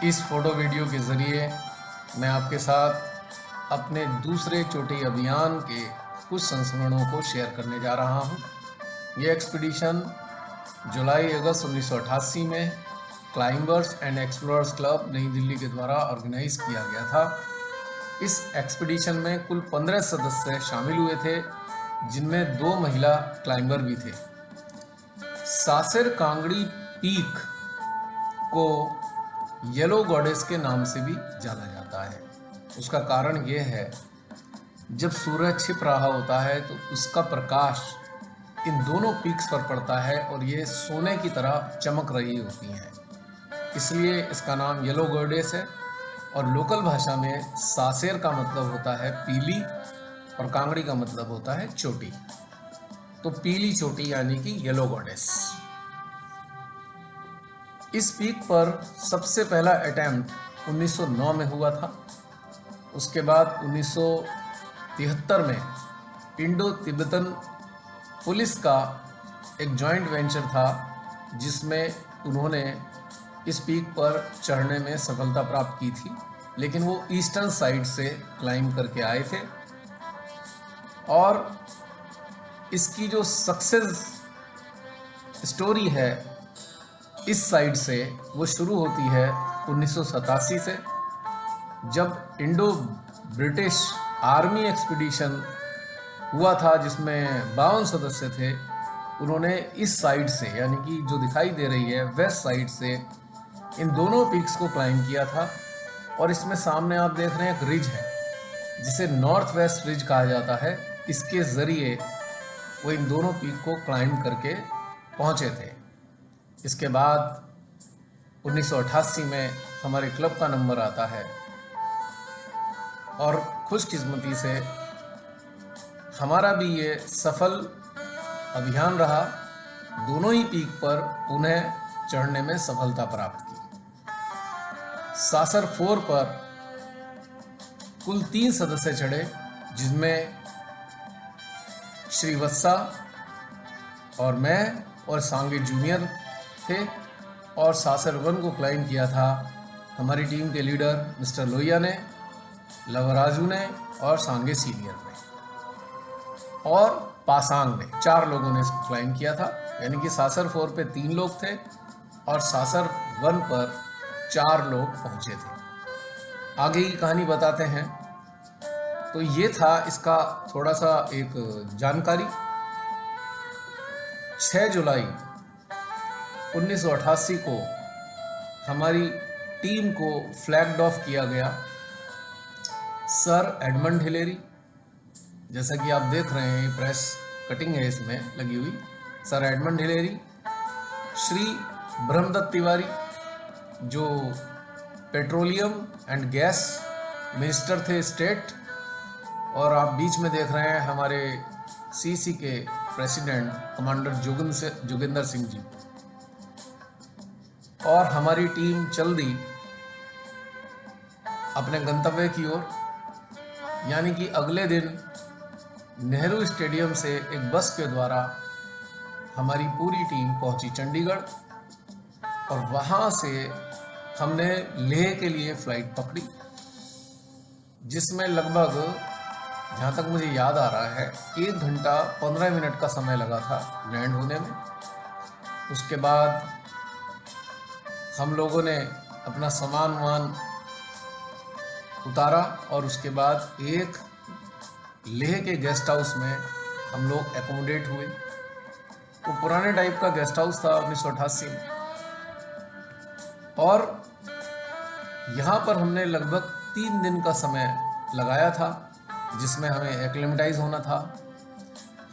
इस photo video के ज़रिए मैं आपके साथ अपने दूसरे चोटी अभियान के कुछ संस्मरणों को शेयर करने जा रहा हूँ। ये एक्सपीडिशन जुलाई अगस्त 1988 में क्लाइंबर्स एंड एक्सप्लोरर्स क्लब नई दिल्ली के द्वारा ऑर्गेनाइज किया गया था। इस एक्सपीडिशन में कुल 15 सदस्य शामिल हुए थे, जिनमें 2 महिला क्लाइंबर भी थे। सासेर कांगड़ी पीक को येलो गॉडेस के नाम से भी जाना जाता है। उसका कारण ये है, जब सूरज छिप रहा होता है तो उसका प्रकाश इन दोनों पीक्स पर पड़ता है और ये सोने की तरह चमक रही होती हैं, इसलिए इसका नाम येलो गॉडेस है। और लोकल भाषा में सासेर का मतलब होता है पीली और कांगड़ी का मतलब होता है चोटी, तो पीली चोटी यानी कि येलो गॉडेस। इस पीक पर सबसे पहला अटेम्प्ट 1909 में हुआ था। उसके बाद 1973 में इंडो तिब्बतन पुलिस का एक जॉइंट वेंचर था, जिसमें उन्होंने इस पीक पर चढ़ने में सफलता प्राप्त की थी, लेकिन वो ईस्टर्न साइड से क्लाइंब करके आए थे। और इसकी जो सक्सेस स्टोरी है इस साइड से, वो शुरू होती है 1987 से, जब इंडो ब्रिटिश आर्मी एक्सपीडिशन हुआ था, जिसमें 52 सदस्य थे। उन्होंने इस साइड से, यानी कि जो दिखाई दे रही है वेस्ट साइड से, इन दोनों पीक्स को क्लाइंब किया था। और इसमें सामने आप देख रहे हैं एक रिज है, जिसे नॉर्थ वेस्ट रिज कहा जाता है। इसके ज़रिए वो इन दोनों पीक को क्लाइंब करके पहुँचे थे। इसके बाद 1988 में हमारे क्लब का नंबर आता है और खुशकिस्मती से हमारा भी ये सफल अभियान रहा, दोनों ही पीक पर पुनः चढ़ने में सफलता प्राप्त की। सासर 4 पर कुल 3 सदस्य चढ़े, जिसमें श्रीवत्सा और मैं और सांगे जूनियर थे। और सासर 1 को क्लाइंब किया था हमारी टीम के लीडर मिस्टर लोहिया ने, लवराजू ने और सांगे सीनियर ने और पासांग ने। 4 लोगों ने इसको क्लाइंब किया था, यानी कि सासर 4 पे 3 लोग थे और सासर 1 पर 4 लोग पहुंचे थे। आगे की कहानी बताते हैं। तो ये था इसका थोड़ा सा एक जानकारी। 6 जुलाई 1988 को हमारी टीम को फ्लैग्ड ऑफ किया गया। सर एडमंड हिलेरी, जैसा कि आप देख रहे हैं, प्रेस कटिंग है इसमें लगी हुई, sir Edmund Hillary, Shri Brahmadatt Tiwari जो पेट्रोलियम एंड गैस मिनिस्टर थे स्टेट, और आप बीच में देख रहे हैं हमारे सीसी के प्रेसिडेंट कमांडर जोगिंदर सिंह जी। और हमारी टीम चल दी अपने गंतव्य की ओर, यानी कि अगले दिन नेहरू स्टेडियम से एक बस के द्वारा हमारी पूरी टीम पहुंची चंडीगढ़, और वहां से हमने लेह के लिए फ़्लाइट पकड़ी, जिसमें लगभग, जहाँ तक मुझे याद आ रहा है, 1 घंटा 15 मिनट का समय लगा था लैंड होने में। उसके बाद हम लोगों ने अपना सामान वामान उतारा और उसके बाद एक लेह के गेस्ट हाउस में हम लोग एकोमोडेट हुए। वो पुराने टाइप का गेस्ट हाउस था 1988 में, और यहाँ पर हमने लगभग 3 दिन का समय लगाया था, जिसमें हमें एक्लेमेटाइज होना था,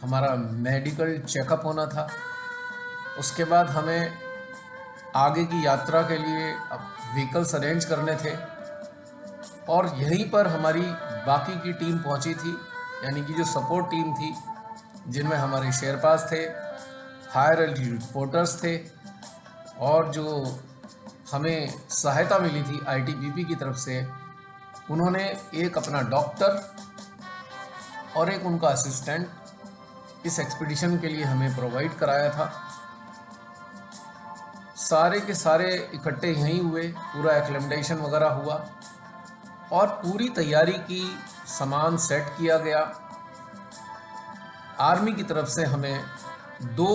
हमारा मेडिकल चेकअप होना था। उसके बाद हमें आगे की यात्रा के लिए व्हीकल्स अरेंज करने थे, और यहीं पर हमारी बाकी की टीम पहुंची थी, यानी कि जो सपोर्ट टीम थी, जिनमें हमारे शेरपास थे, हायर एल्टीट्यूड रिपोर्टर्स थे, और जो हमें सहायता मिली थी आईटीबीपी की तरफ से, उन्होंने एक अपना डॉक्टर और एक उनका असिस्टेंट इस एक्सपीडिशन के लिए हमें प्रोवाइड कराया था। सारे के सारे इकट्ठे यहीं हुए, पूरा एक्लेमेंटेशन वगैरह हुआ और पूरी तैयारी की, सामान सेट किया गया। आर्मी की तरफ से हमें 2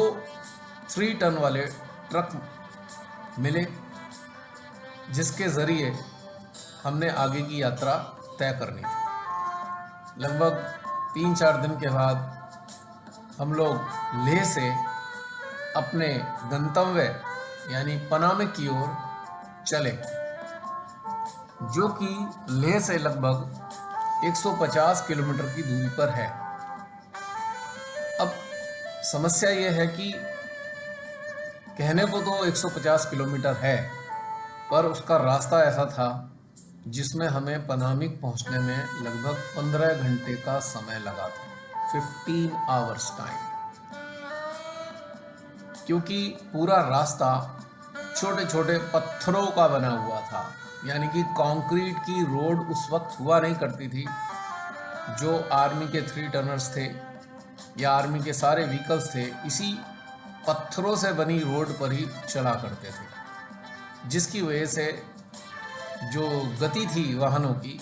3 टन वाले ट्रक मिले, जिसके ज़रिए हमने आगे की यात्रा तय करनी थी। लगभग 3-4 दिन के बाद हम लोग लेह से अपने गंतव्य यानी पनामे की ओर चले, जो कि लेह से लगभग 150 किलोमीटर की दूरी पर है। अब समस्या ये है कि कहने को तो 150 किलोमीटर है, पर उसका रास्ता ऐसा था जिसमें हमें पनामिक पहुंचने में लगभग 15 घंटे का समय लगा था, 15 आवर्स टाइम, क्योंकि पूरा रास्ता छोटे छोटे पत्थरों का बना हुआ था। यानी कि कंक्रीट की रोड उस वक्त हुआ नहीं करती थी। जो आर्मी के 3 टनर्स थे या आर्मी के सारे व्हीकल्स थे, इसी पत्थरों से बनी रोड पर ही चला करते थे, जिसकी वजह से जो गति थी वाहनों की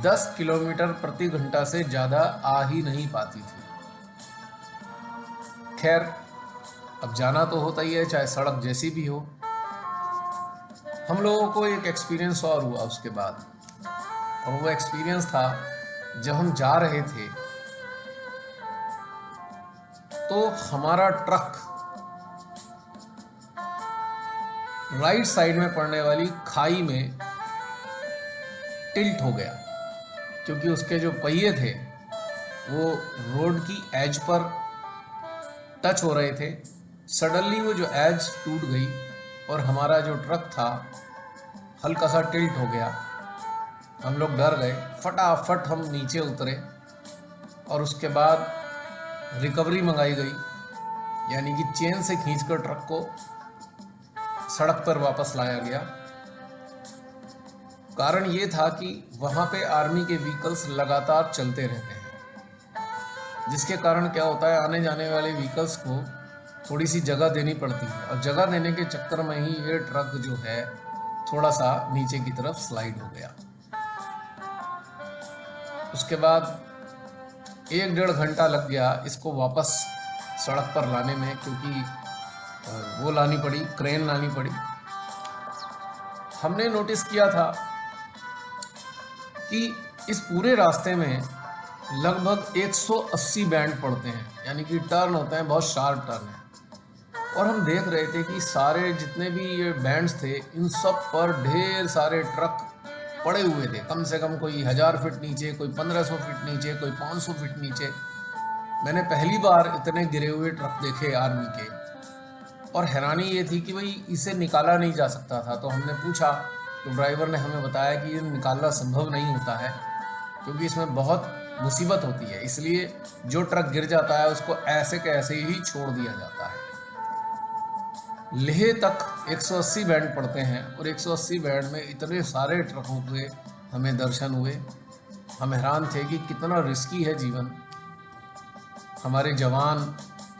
10 किलोमीटर प्रति घंटा से ज़्यादा आ ही नहीं पाती थी। खैर, अब जाना तो होता ही है, चाहे सड़क जैसी भी हो। हम लोगों को एक एक्सपीरियंस और हुआ उसके बाद, और वो एक्सपीरियंस था जब हम जा रहे थे तो हमारा ट्रक राइट साइड में पड़ने वाली खाई में टिल्ट हो गया, क्योंकि उसके जो पहिए थे वो रोड की एज पर टच हो रहे थे। सडनली वो जो एज टूट गई और हमारा जो ट्रक था हल्का सा टिल्ट हो गया। हम लोग डर गए, फटाफट हम नीचे उतरे और उसके बाद रिकवरी मंगाई गई, यानी कि चेन से खींचकर ट्रक को सड़क पर वापस लाया गया। कारण ये था कि वहाँ पे आर्मी के व्हीकल्स लगातार चलते रहते हैं, जिसके कारण क्या होता है, आने जाने वाले व्हीकल्स को थोड़ी सी जगह देनी पड़ती है, और जगह देने के चक्कर में ही ये ट्रक जो है थोड़ा सा नीचे की तरफ स्लाइड हो गया। उसके बाद 1-1.5 घंटा लग गया इसको वापस सड़क पर लाने में, क्योंकि वो लानी पड़ी, क्रेन लानी पड़ी। हमने नोटिस किया था कि इस पूरे रास्ते में लगभग 180 बैंड पड़ते हैं, यानी कि टर्न होते हैं, बहुत शार्प टर्न है। और हम देख रहे थे कि सारे जितने भी ये बैंड्स थे, इन सब पर ढेर सारे ट्रक पड़े हुए थे, कम से कम कोई 1000 फीट नीचे, कोई 1500 फीट नीचे, कोई 500 फीट नीचे। मैंने पहली बार इतने गिरे हुए ट्रक देखे आर्मी के, और हैरानी ये थी कि भाई इसे निकाला नहीं जा सकता था। तो हमने पूछा, तो ड्राइवर ने हमें बताया कि ये निकालना संभव नहीं होता है, क्योंकि इसमें बहुत मुसीबत होती है, इसलिए जो ट्रक गिर जाता है उसको ऐसे के ऐसे ही छोड़ दिया जाता है। लेह तक 180 बैंड पड़ते हैं, और 180 बैंड में इतने सारे ट्रकों के हमें दर्शन हुए। हम हैरान थे कि कितना रिस्की है जीवन। हमारे जवान,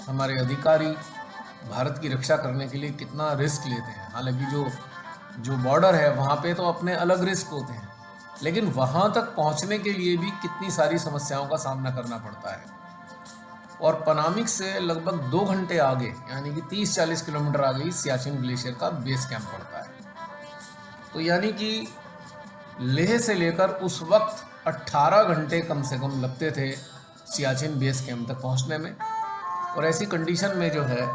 हमारे अधिकारी भारत की रक्षा करने के लिए कितना रिस्क लेते हैं। हालांकि जो बॉर्डर है वहाँ पे तो अपने अलग रिस्क होते हैं, लेकिन वहाँ तक पहुँचने के लिए भी कितनी सारी समस्याओं का सामना करना पड़ता है। और पनामिक से लगभग 2 घंटे आगे, यानी कि 30-40 किलोमीटर आगे ही सियाचिन ग्लेशियर का बेस कैंप पड़ता है। तो यानी कि लेह से लेकर उस वक्त 18 घंटे कम से कम लगते थे सियाचिन बेस कैंप तक पहुंचने में। और ऐसी कंडीशन में जो है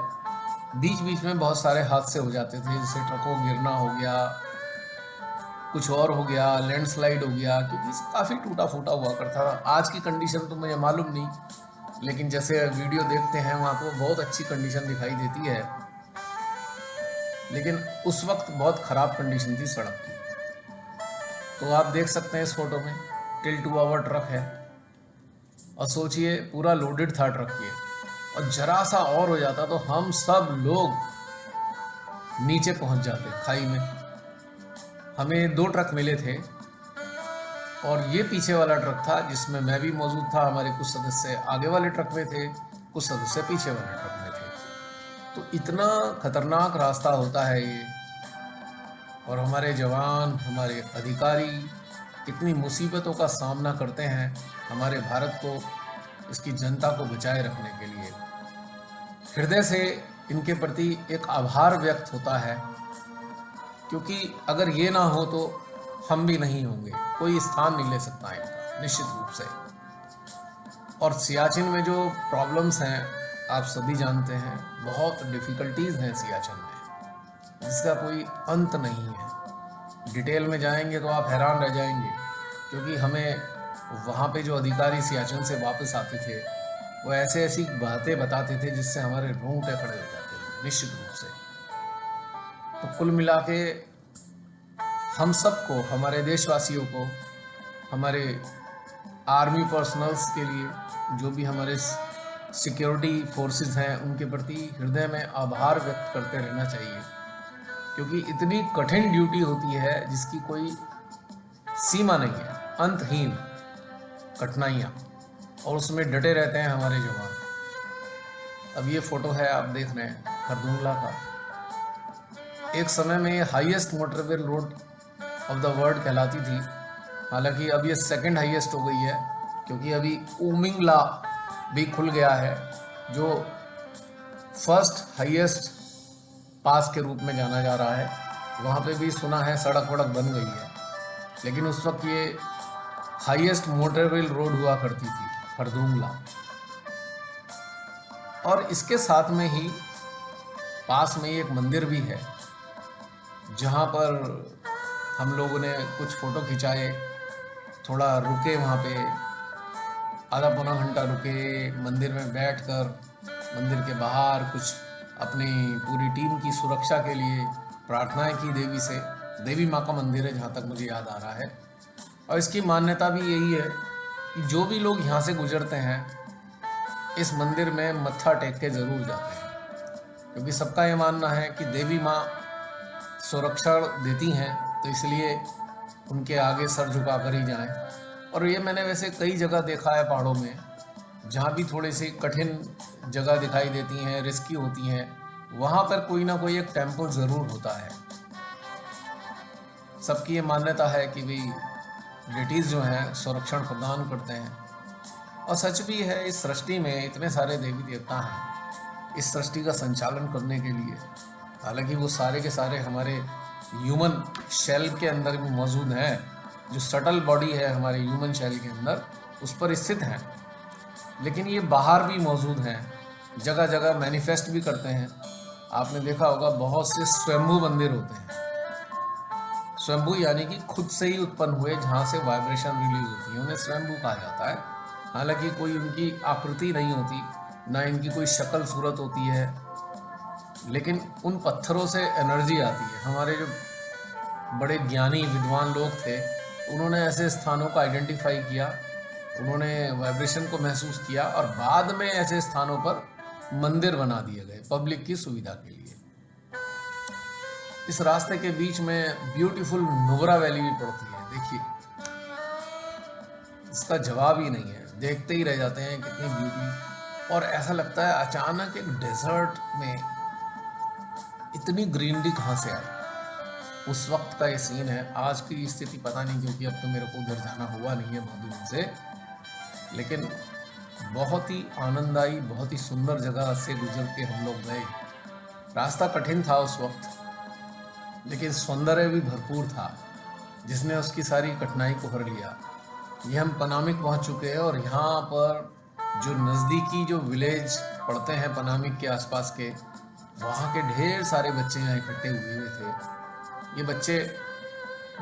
बीच बीच में बहुत सारे हादसे हो जाते थे, जैसे ट्रकों गिरना हो गया, कुछ और हो गया, लैंडस्लाइड हो गया, क्योंकि काफ़ी टूटा फूटा हुआ करता था। आज की कंडीशन तो मुझे मालूम नहीं, लेकिन जैसे वीडियो देखते हैं वहाँ को बहुत अच्छी कंडीशन दिखाई देती है, लेकिन उस वक्त बहुत ख़राब कंडीशन थी सड़क की। तो आप देख सकते हैं इस फोटो में टिल्ट हुआ हुआ ट्रक है, और सोचिए पूरा लोडेड था ट्रक ये, और जरा सा और हो जाता तो हम सब लोग नीचे पहुंच जाते खाई में। हमें 2 ट्रक मिले थे, और ये पीछे वाला ट्रक था जिसमें मैं भी मौजूद था। हमारे कुछ सदस्य आगे वाले ट्रक में थे, कुछ सदस्य पीछे वाले ट्रक में थे। तो इतना खतरनाक रास्ता होता है ये, और हमारे जवान, हमारे अधिकारी कितनी मुसीबतों का सामना करते हैं हमारे भारत को, इसकी जनता को बचाए रखने के लिए। हृदय से इनके प्रति एक आभार व्यक्त होता है, क्योंकि अगर ये ना हो तो हम भी नहीं होंगे, कोई स्थान नहीं ले सकता इनका निश्चित रूप से। और सियाचिन में जो प्रॉब्लम्स हैं आप सभी जानते हैं, बहुत डिफ़िकल्टीज़ हैं सियाचिन में, जिसका कोई अंत नहीं है। डिटेल में जाएंगे तो आप हैरान रह जाएंगे, क्योंकि हमें वहाँ पे जो अधिकारी सियाचिन से वापस आते थे वो ऐसे ऐसी बातें बताते थे जिससे हमारे रोंगटे खड़े हो जाते थे निश्चित रूप से। तो कुल मिला के हम सबको, हमारे देशवासियों को, हमारे आर्मी पर्सनल्स के लिए, जो भी हमारे सिक्योरिटी फोर्सेस हैं, उनके प्रति हृदय में आभार व्यक्त करते रहना चाहिए, क्योंकि इतनी कठिन ड्यूटी होती है जिसकी कोई सीमा नहीं है, अंतहीन कठिनाइयाँ, और उसमें डटे रहते हैं हमारे जवान। अब ये फोटो है, आप देख रहे हैं, खरदुंगला का। एक समय में highest motorway road of the world कहलाती थी, हालांकि अब ये सेकंड हाईएस्ट हो गई है, क्योंकि अभी उमिंगला भी खुल गया है, जो फर्स्ट हाईएस्ट पास के रूप में जाना जा रहा है। वहाँ पे भी सुना है सड़क वड़क बन गई है, लेकिन उस वक्त ये हाईएस्ट मोटरवे रोड हुआ करती थी, खरदुंगला। और इसके साथ में ही पास में एक मंदिर भी है, जहाँ पर हम लोगों ने कुछ फ़ोटो खिंचाए, थोड़ा रुके वहाँ पे, आधा पौना घंटा रुके, मंदिर में बैठकर मंदिर के बाहर कुछ अपनी पूरी टीम की सुरक्षा के लिए प्रार्थनाएं की देवी से। देवी माँ का मंदिर है जहाँ तक मुझे याद आ रहा है। और इसकी मान्यता भी यही है कि जो भी लोग यहाँ से गुजरते हैं इस मंदिर में मत्था टेक के ज़रूर जाते हैं, क्योंकि सबका ये मानना है कि देवी माँ सुरक्षा देती हैं, तो इसलिए उनके आगे सर झुका कर ही जाएं। और ये मैंने वैसे कई जगह देखा है पहाड़ों में, जहाँ भी थोड़ी सी कठिन जगह दिखाई देती हैं, रिस्की होती हैं, वहाँ पर कोई ना कोई एक टेम्पल ज़रूर होता है। सबकी ये मान्यता है कि भाई ब्रिटिश जो हैं संरक्षण प्रदान करते हैं, और सच भी है। इस सृष्टि में इतने सारे देवी देवता हैं इस सृष्टि का संचालन करने के लिए, हालांकि वो सारे के सारे हमारे ह्यूमन शेल के अंदर भी मौजूद हैं। जो सटल बॉडी है हमारे ह्यूमन शेल के अंदर, उस पर स्थित हैं, लेकिन ये बाहर भी मौजूद हैं, जगह जगह मैनिफेस्ट भी करते हैं। आपने देखा होगा बहुत से स्वयंभू मंदिर होते हैं। स्वयंभू यानी कि खुद से ही उत्पन्न हुए, जहाँ से वाइब्रेशन रिलीज होती है, उन्हें स्वयंभू कहा जाता है। हालांकि कोई उनकी आकृति नहीं होती, ना इनकी कोई शक्ल सूरत होती है, लेकिन उन पत्थरों से एनर्जी आती है। हमारे जो बड़े ज्ञानी विद्वान लोग थे, उन्होंने ऐसे स्थानों को आइडेंटिफाई किया, उन्होंने वाइब्रेशन को महसूस किया, और बाद में ऐसे स्थानों पर मंदिर बना दिए गए पब्लिक की सुविधा के लिए। इस रास्ते के बीच में ब्यूटीफुल नुब्रा वैली भी पड़ती है। देखिए, इसका जवाब ही नहीं है, देखते ही रह जाते हैं कितनी ब्यूटी। और ऐसा लगता है अचानक एक डेजर्ट में इतनी ग्रीनरी कहाँ से आई। उस वक्त का ये सीन है। आज की स्थिति पता नहीं, क्योंकि अब तो मेरे को उधर जाना हुआ नहीं है बहुत दिन से, लेकिन बहुत ही आनंददायी, बहुत ही सुंदर जगह से गुजर के हम लोग गए। रास्ता कठिन था उस वक्त, लेकिन सौंदर्य भी भरपूर था, जिसने उसकी सारी कठिनाई को हर लिया। ये हम पनामिक पहुंच चुके हैं, और यहाँ पर जो नज़दीकी जो विलेज पड़ते हैं पनामिक के आसपास के, वहाँ के ढेर सारे बच्चे यहाँ इकट्ठे हुए थे। ये बच्चे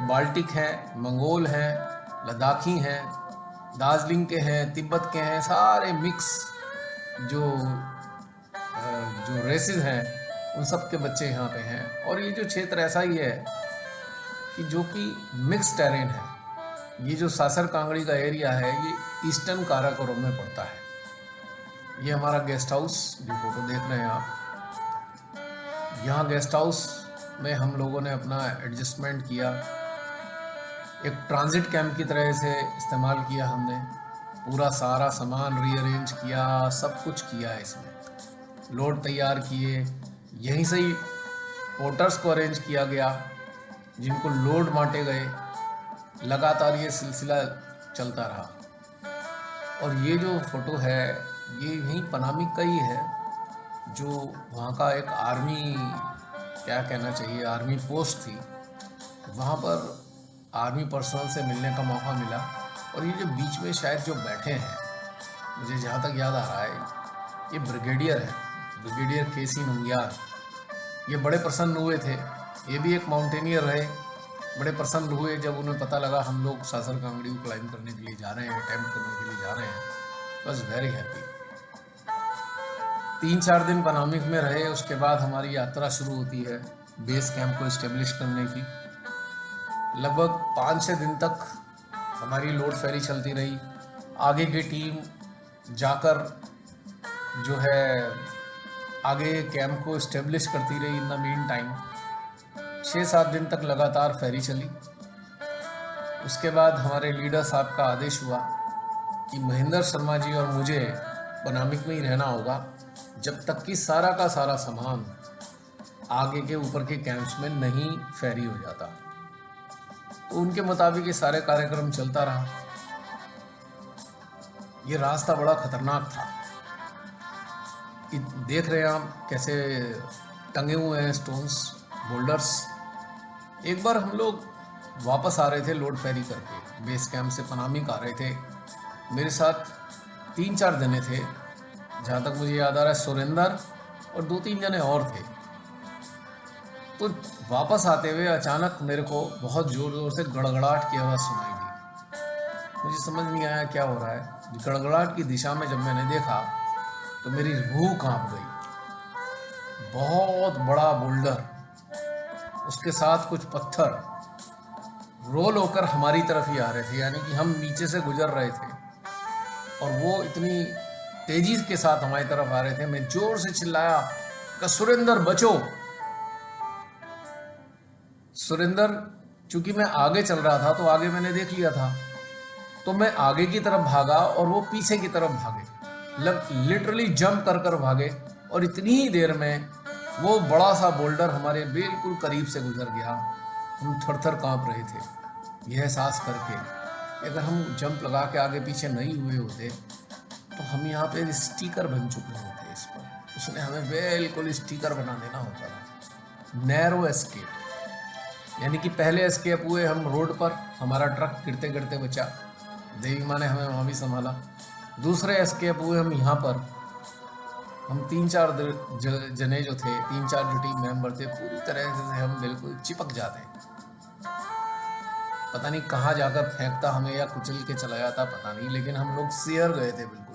बाल्टिक हैं, मंगोल हैं, लद्दाखी हैं, दार्जिलिंग के हैं, तिब्बत के हैं, सारे मिक्स जो रेसेस हैं, उन सब के बच्चे यहाँ पे हैं। और ये जो क्षेत्र ऐसा ही है कि जो कि मिक्स टेरेन है। ये जो सासर कांगड़ी का एरिया है, ये ईस्टर्न काराकोरम में पड़ता है। ये हमारा गेस्ट हाउस जो फोटो देख रहे हैं आप, यहाँ गेस्ट हाउस में हम लोगों ने अपना एडजस्टमेंट किया, एक ट्रांजिट कैंप की तरह से इस्तेमाल किया हमने। पूरा सारा सामान रीअरेंज किया, सब कुछ किया है इसमें, लोड तैयार किए, यहीं से ही पोर्टर्स को अरेंज किया गया, जिनको लोड बांटे गए, लगातार ये सिलसिला चलता रहा। और ये जो फोटो है ये यहीं पनामिक का ही है, जो वहाँ का एक आर्मी, क्या कहना चाहिए, आर्मी पोस्ट थी। वहाँ पर आर्मी पर्सनल से मिलने का मौका मिला। और ये जो बीच में शायद जो बैठे हैं, मुझे जहाँ तक याद आ रहा है, ये ब्रिगेडियर है, ब्रिगेडियर केसी नंगियार। ये बड़े प्रसन्न हुए थे, ये भी एक माउंटेनियर रहे। बड़े प्रसन्न हुए जब उन्हें पता लगा हम लोग सासर कांगड़ी को क्लाइंब करने के लिए जा रहे हैं, अटैम्प्ट करने के लिए जा रहे हैं। बस वेरी हैप्पी। 3-4 दिन पनामिक में रहे, उसके बाद हमारी यात्रा शुरू होती है बेस कैंप को इस्टेब्लिश करने की। लगभग 5-6 दिन तक हमारी लोड फेरी चलती रही। आगे की टीम जाकर जो है आगे कैंप को इस्टेब्लिश करती रही। इन द मीन टाइम 6-7 दिन तक लगातार फेरी चली। उसके बाद हमारे लीडर साहब का आदेश हुआ कि महेंद्र शर्मा जी और मुझे पनामिक में ही रहना होगा जब तक कि सारा का सारा सामान आगे के ऊपर के कैंप्स में नहीं फेरी हो जाता। तो उनके मुताबिक ये सारे कार्यक्रम चलता रहा। ये रास्ता बड़ा खतरनाक था। देख रहे हैं आप कैसे टंगे हुए हैं स्टोन्स, बोल्डर्स। एक बार हम लोग वापस आ रहे थे लोड फेरी करके, बेस कैंप से पनामिक आ रहे थे। मेरे साथ 3-4 जने थे, जहाँ तक मुझे याद आ रहा है सुरेंदर और 2-3 जने और थे। तो वापस आते हुए अचानक मेरे को बहुत ज़ोर ज़ोर से गड़गड़ाहट की आवाज़ सुनाई दी। मुझे समझ नहीं आया क्या हो रहा है। गड़गड़ाहट की दिशा में जब मैंने देखा तो मेरी रूह कांप गई। बहुत बड़ा बोल्डर, उसके साथ कुछ पत्थर रोल होकर हमारी तरफ ही आ रहे थे, यानी कि हम नीचे से गुजर रहे थे और वो इतनी तेजी के साथ हमारी तरफ आ रहे थे। मैं जोर से चिल्लाया कि सुरेंदर बचो। सुरेंदर, चूंकि मैं आगे चल रहा था तो आगे मैंने देख लिया था, तो मैं आगे की तरफ भागा और वो पीछे की तरफ भागे, लिटरली जंप कर कर भागे। और इतनी ही देर में वो बड़ा सा बोल्डर हमारे बिल्कुल करीब से गुजर गया। हम थर थर कांप रहे थे यह एहसास करके, अगर हम जंप लगा के आगे पीछे नहीं हुए होते तो हम यहाँ पे स्टिकर बन चुके होते इस पर। उसने हमें बिल्कुल स्टिकर बना देना होता था। नैरो एस्केप, यानी कि पहले एस्केप हुए हम रोड पर, हमारा ट्रक गिरते गिरते बचा, देवी माँ ने हमें वहाँ भी संभाला। दूसरे एस्केप हुए हम यहाँ पर, हम 3-4 जने जो थे, 3-4 जो टीम मेंबर थे, पूरी तरह से हम बिल्कुल चिपक जाते। पता नहीं कहाँ जाकर फेंकता हमें या कुचल के चला जाता, पता नहीं, लेकिन हम लोग सियर गए थे बिल्कुल।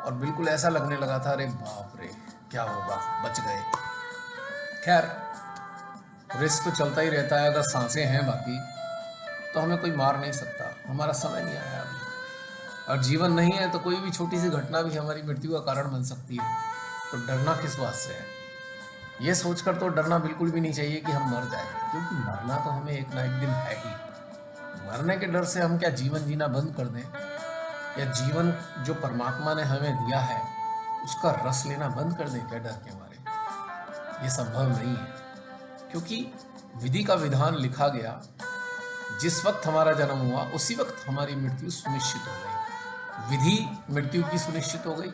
और बिल्कुल ऐसा लगने लगा था, अरे बाप रे क्या होगा, बच गए। खैर रिस्क तो चलता ही रहता है। अगर सांसें हैं बाकी तो हमें कोई मार नहीं सकता, हमारा समय नहीं आया अभी। और जीवन नहीं है तो कोई भी छोटी सी घटना भी हमारी मृत्यु का कारण बन सकती है। तो डरना किस बात से है? ये सोचकर तो डरना बिल्कुल भी नहीं चाहिए कि हम मर जाएं, क्योंकि मरना तो हमें एक ना एक दिन है ही। मरने के डर से हम क्या जीवन जीना बंद कर दें, या जीवन जो परमात्मा ने हमें दिया है उसका रस लेना बंद कर दें क्या डर के मारे? ये संभव नहीं है, क्योंकि विधि का विधान लिखा गया। जिस वक्त हमारा जन्म हुआ उसी वक्त हमारी मृत्यु सुनिश्चित हो गई। विधि मृत्यु की सुनिश्चित हो गई,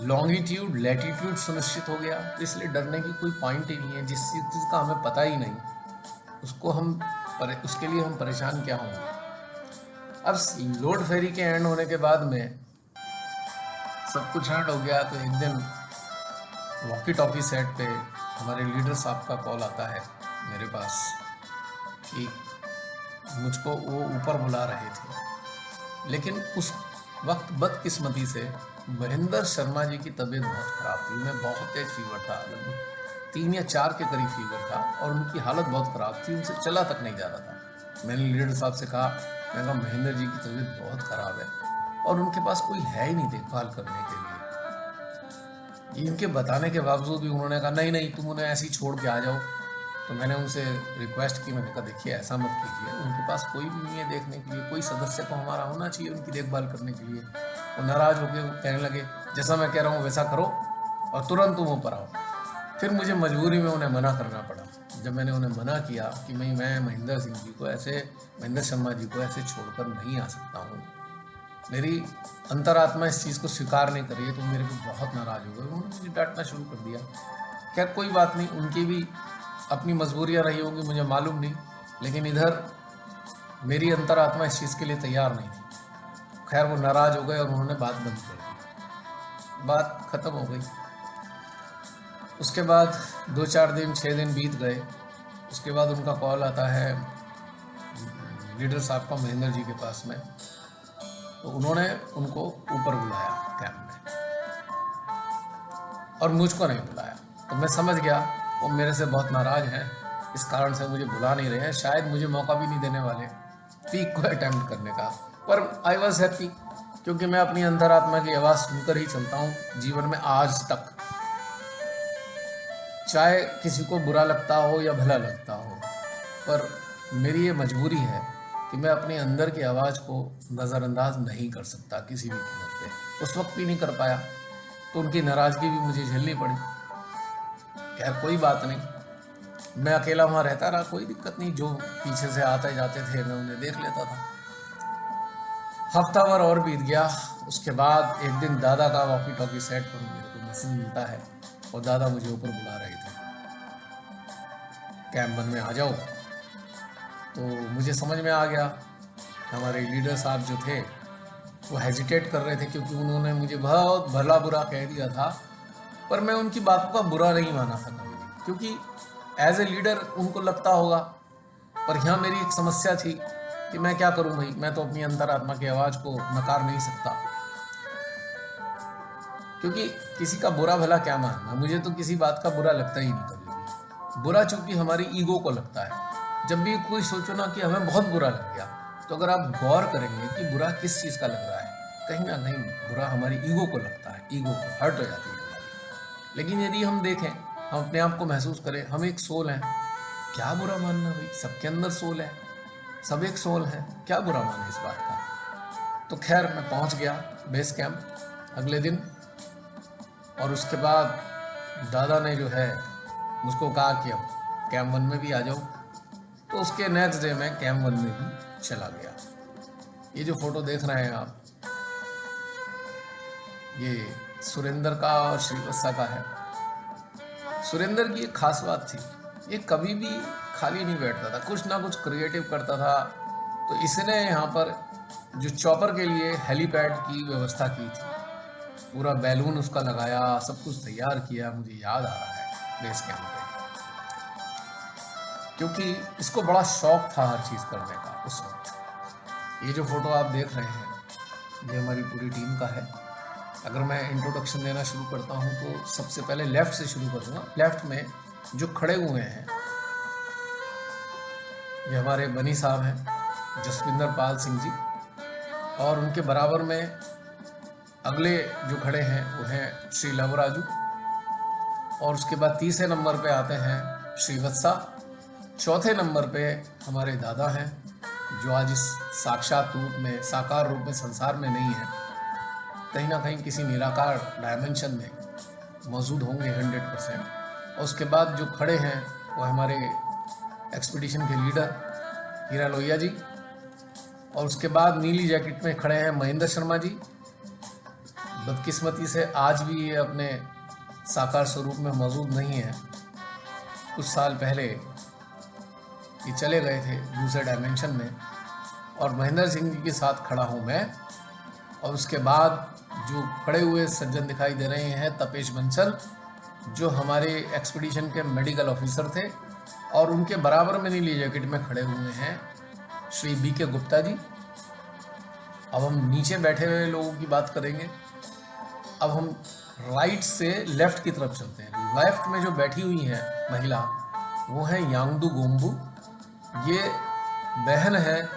लॉन्गिट्यूड लैटिट्यूड सुनिश्चित हो गया। इसलिए डरने की कोई पॉइंट ही नहीं है। जिस चीज़ का हमें पता ही नहीं उसके लिए हम परेशान क्या होंगे। अब लोड फेरी के एंड होने के बाद में सब कुछ एंड हो गया तो एक दिन वॉकी टॉकी सेट पे हमारे लीडर साहब का कॉल आता है मेरे पास कि मुझको वो ऊपर बुला रहे थे। लेकिन उस वक्त बदकिस्मती से महेंद्र शर्मा जी की तबीयत बहुत ख़राब थी। उन्हें बहुत तेज फीवर था, लगभग 3 या 4 के करीब फीवर था और उनकी हालत बहुत ख़राब थी, उनसे चला तक नहीं जा रहा था। मैंने लीडर साहब से कहा, मैंने कहा महेंद्र जी की तबीयत बहुत ख़राब है और उनके पास कोई है ही नहीं देखभाल करने के लिए। इनके बताने के बावजूद भी उन्होंने कहा नहीं नहीं तुम उन्हें ऐसे ही छोड़ के आ जाओ। तो मैंने उनसे रिक्वेस्ट की, मैंने कहा देखिए ऐसा मत कीजिए, उनके पास कोई भी नहीं है देखने के लिए, कोई सदस्य तो हमारा होना चाहिए उनकी देखभाल करने के लिए। वो नाराज़ होकर कहने लगे जैसा मैं कह रहा हूँ वैसा करो और तुरंत तुम ऊपर आओ। फिर मुझे मजबूरी में उन्हें मना करना पड़ा। जब मैंने उन्हें मना किया कि मैं महेंद्र सिंह जी को ऐसे, महेंद्र शर्मा जी को ऐसे छोड़कर नहीं आ सकता हूँ, मेरी अंतरात्मा इस चीज़ को स्वीकार नहीं कर रही है, तो मेरे को बहुत नाराज़ हो गए। उन्होंने मुझे डांटना शुरू कर दिया। खैर कोई बात नहीं, उनकी भी अपनी मजबूरियाँ रही होंगी, मुझे मालूम नहीं, लेकिन इधर मेरी अंतरात्मा इस चीज़ के लिए तैयार नहीं थी। खैर वो नाराज़ हो गए और उन्होंने बात बंद कर दी, बात ख़त्म हो गई। उसके बाद 2-4 दिन 6 दिन बीत गए। उसके बाद उनका कॉल आता है लीडर साहब का महेंद्र जी के पास में, तो उन्होंने उनको ऊपर बुलाया कैंप में और मुझको नहीं बुलाया। तो मैं समझ गया वो मेरे से बहुत नाराज़ हैं, इस कारण से मुझे बुला नहीं रहे हैं, शायद मुझे मौका भी नहीं देने वाले पीक को अटेम्प्ट करने का। पर आई वॉज हैप्पी, क्योंकि मैं अपनी अंतरात्मा की आवाज़ सुनकर ही चलता हूँ जीवन में आज तक। चाहे किसी को बुरा लगता हो या भला लगता हो, पर मेरी ये मजबूरी है कि मैं अपने अंदर की आवाज़ को नज़रअंदाज नहीं कर सकता किसी भी कीमत पे। उस वक्त भी नहीं कर पाया, तो उनकी नाराज़गी भी मुझे झेलनी पड़ी। खैर कोई बात नहीं, मैं अकेला वहाँ रहता रहा, कोई दिक्कत नहीं। जो पीछे से आते जाते थे मैं उन्हें देख लेता था। हफ्ता भर और बीत गया। उसके बाद एक दिन दादा का वॉकी टॉकी सेट पर मेरे को मैसेज मिलता है और दादा मुझे ऊपर बुला रहे थे, कैंप 1 में आ जाओ। तो मुझे समझ में आ गया। हमारे लीडर साहब जो थे वो हेजिटेट कर रहे थे, क्योंकि उन्होंने मुझे बहुत भला बुरा कह दिया था, पर मैं उनकी बातों का बुरा नहीं माना था कभी भी, क्योंकि एज ए लीडर उनको लगता होगा। पर यहाँ मेरी एक समस्या थी कि मैं क्या करूं भाई, मैं तो अपनी अंतरात्मा की आवाज़ को नकार नहीं सकता, क्योंकि किसी का बुरा भला क्या मानना। मुझे तो किसी बात का बुरा लगता ही नहीं कभी भी। बुरा चूंकि हमारी ईगो को लगता है। जब भी कोई सोचो ना कि हमें बहुत बुरा लग गया, तो अगर आप गौर करेंगे कि बुरा किस चीज़ का लग रहा है, कहीं ना कहीं बुरा हमारी ईगो को लगता है, ईगो को हर्ट हो जाती है हमारी। लेकिन यदि हम देखें, हम अपने आप को महसूस करें, हम एक सोल हैं, क्या बुरा मानना भाई, सबके अंदर सोल है, सब एक सोल है, क्या बुरा माने इस बात का। तो खैर मैं पहुंच गया बेस कैंप अगले दिन, और उसके बाद दादा ने जो है मुझको कहा कि अब कैंप 1 में भी आ जाओ। तो उसके नेक्स्ट डे मैं कैंप 1 में भी चला गया। ये जो फोटो देख रहे हैं आप, ये सुरेंद्र का और श्रीवत्सा का है। सुरेंद्र की एक खास बात थी, ये कभी भी खाली नहीं बैठता था, कुछ ना कुछ क्रिएटिव करता था। तो इसने यहाँ पर जो चॉपर के लिए हेलीपैड की व्यवस्था की थी, पूरा बैलून उसका लगाया, सब कुछ तैयार किया, मुझे याद आ रहा है बेस कैंप पे, क्योंकि इसको बड़ा शौक था हर चीज़ करने का उस वक्त। ये जो फोटो आप देख रहे हैं, ये हमारी पूरी टीम का है। अगर मैं इंट्रोडक्शन देना शुरू करता हूँ तो सबसे पहले लेफ्ट से शुरू करूँगा। लेफ्ट में जो खड़े हुए हैं, ये हमारे बनी साहब हैं, जसविंदर पाल सिंह जी, और उनके बराबर में अगले जो खड़े हैं वो हैं श्री लवराजू, और उसके बाद तीसरे नंबर पे आते हैं श्रीवत्सा, चौथे नंबर पे हमारे दादा हैं, जो आज इस साक्षात रूप में, साकार रूप में संसार में नहीं है, कहीं ना कहीं किसी निराकार डायमेंशन में मौजूद होंगे 100%। और उसके बाद जो खड़े हैं वो हमारे एक्सपीडिशन के लीडर हीरा लोहिया जी, और उसके बाद नीली जैकेट में खड़े हैं महेंद्र शर्मा जी। बदकिस्मती से आज भी ये अपने साकार स्वरूप में मौजूद नहीं है, कुछ साल पहले ये चले गए थे दूसरे डायमेंशन में। और महेंद्र सिंह जी के साथ खड़ा हूँ मैं, और उसके बाद जो खड़े हुए सज्जन दिखाई दे रहे हैं तपेश बंसल, जो हमारे एक्सपीडिशन के मेडिकल ऑफिसर थे, और उनके बराबर में नीली जैकेट में खड़े हुए हैं श्री BK गुप्ता जी। अब हम नीचे बैठे हुए लोगों की बात करेंगे। अब हम राइट से लेफ्ट की तरफ चलते हैं। लेफ्ट में जो बैठी हुई है महिला, वो है यांगदू गोम्बू। ये बहन है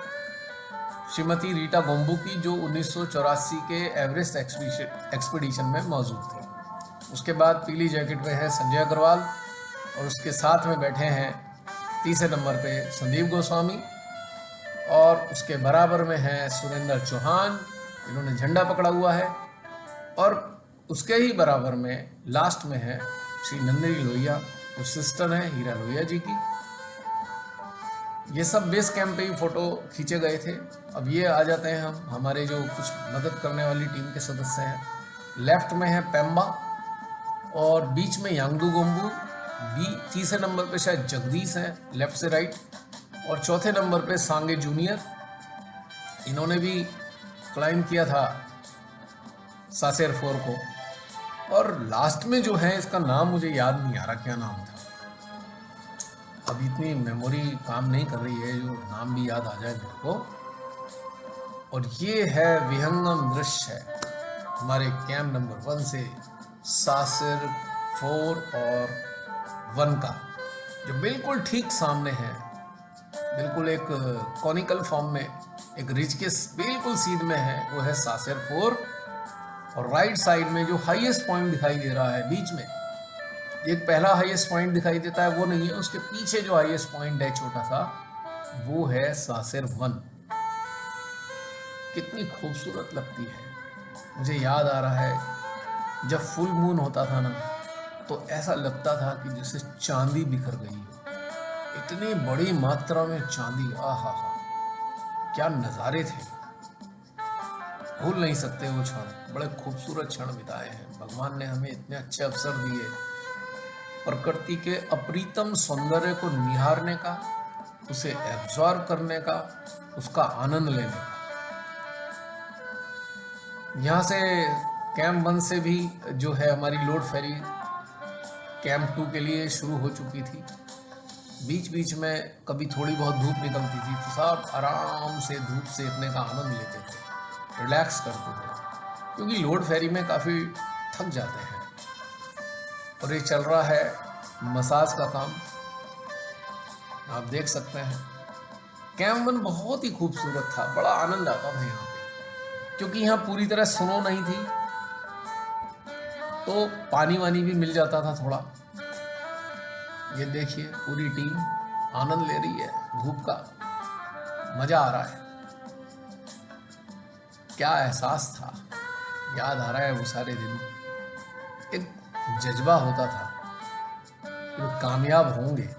श्रीमती रीटा गोम्बू की, जो 1984 के एवरेस्ट एक्सपीडिशन में मौजूद थे। उसके बाद पीली जैकेट में है संजय अग्रवाल, और उसके साथ में बैठे हैं तीसरे नंबर पे संदीप गोस्वामी, और उसके बराबर में है सुरेंद्र चौहान, इन्होंने झंडा पकड़ा हुआ है, और उसके ही बराबर में लास्ट में है श्री नंदिनी लोहिया, जो सिस्टर है हीरा लोहिया जी की। ये सब बेस कैंप पे ही फ़ोटो खींचे गए थे। अब ये आ जाते हैं हम हमारे जो कुछ मदद करने वाली टीम के सदस्य हैं। लेफ्ट में है पेम्बा और बीच में यांगदू गोम्बू, तीसरे नंबर पे शायद जगदीश है लेफ्ट से राइट, और चौथे नंबर पे सांगे जूनियर। इन्होंने भी क्लाइम किया था सासेर 4 को। और लास्ट में जो है, इसका नाम मुझे याद नहीं आ रहा क्या नाम था, अब इतनी मेमोरी काम नहीं कर रही है जो नाम भी याद आ जाए मेरे को। और ये है विहंगम दृश्य हमारे कैंप नंबर 1 से सासेर 4 और 1 का, जो बिल्कुल ठीक सामने है, बिल्कुल एक कॉनिकल फॉर्म में, एक रिज के बिल्कुल सीध में है, वो है सासेर 4। और राइट साइड में जो हाईएस्ट पॉइंट दिखाई दे रहा है बीच में, एक पहला हाईएस्ट पॉइंट दिखाई देता है, वो नहीं है, उसके पीछे जो हाईएस्ट पॉइंट है छोटा सा, वो है सासेर 1। कितनी खूबसूरत लगती है। मुझे याद आ रहा है जब फुल मून होता था ना, तो ऐसा लगता था कि जैसे चांदी बिखर गई हो, इतनी बड़ी मात्रा में चांदी। आहा हा, क्या नज़ारे थे, भूल नहीं सकते वो क्षण। बड़े खूबसूरत क्षण बिताए हैं। भगवान ने हमें इतने अच्छे अवसर दिए प्रकृति के अप्रीतम सौंदर्य को निहारने का, उसे एब्जॉर्ब करने का, उसका आनंद लेने का। यहाँ से कैंप 1 से भी जो है हमारी लोड फेरी कैंप 2 के लिए शुरू हो चुकी थी। बीच बीच में कभी थोड़ी बहुत धूप निकलती थी तो सब आराम से धूप सेकने का आनंद लेते थे, रिलैक्स करते थे, क्योंकि लोड फेरी में काफ़ी थक जाते हैं। और ये चल रहा है मसाज का काम, आप देख सकते हैं। कैंप 1 बहुत ही खूबसूरत था, बड़ा आनंद आता था यहाँ पे, क्योंकि यहाँ पूरी तरह स्नो नहीं थी, तो पानी वानी भी मिल जाता था थोड़ा। ये देखिए पूरी टीम आनंद ले रही है धूप का, मजा आ रहा है। क्या एहसास था, याद आ रहा है वो सारे दिन। एक जज्बा होता था कि वो कामयाब होंगे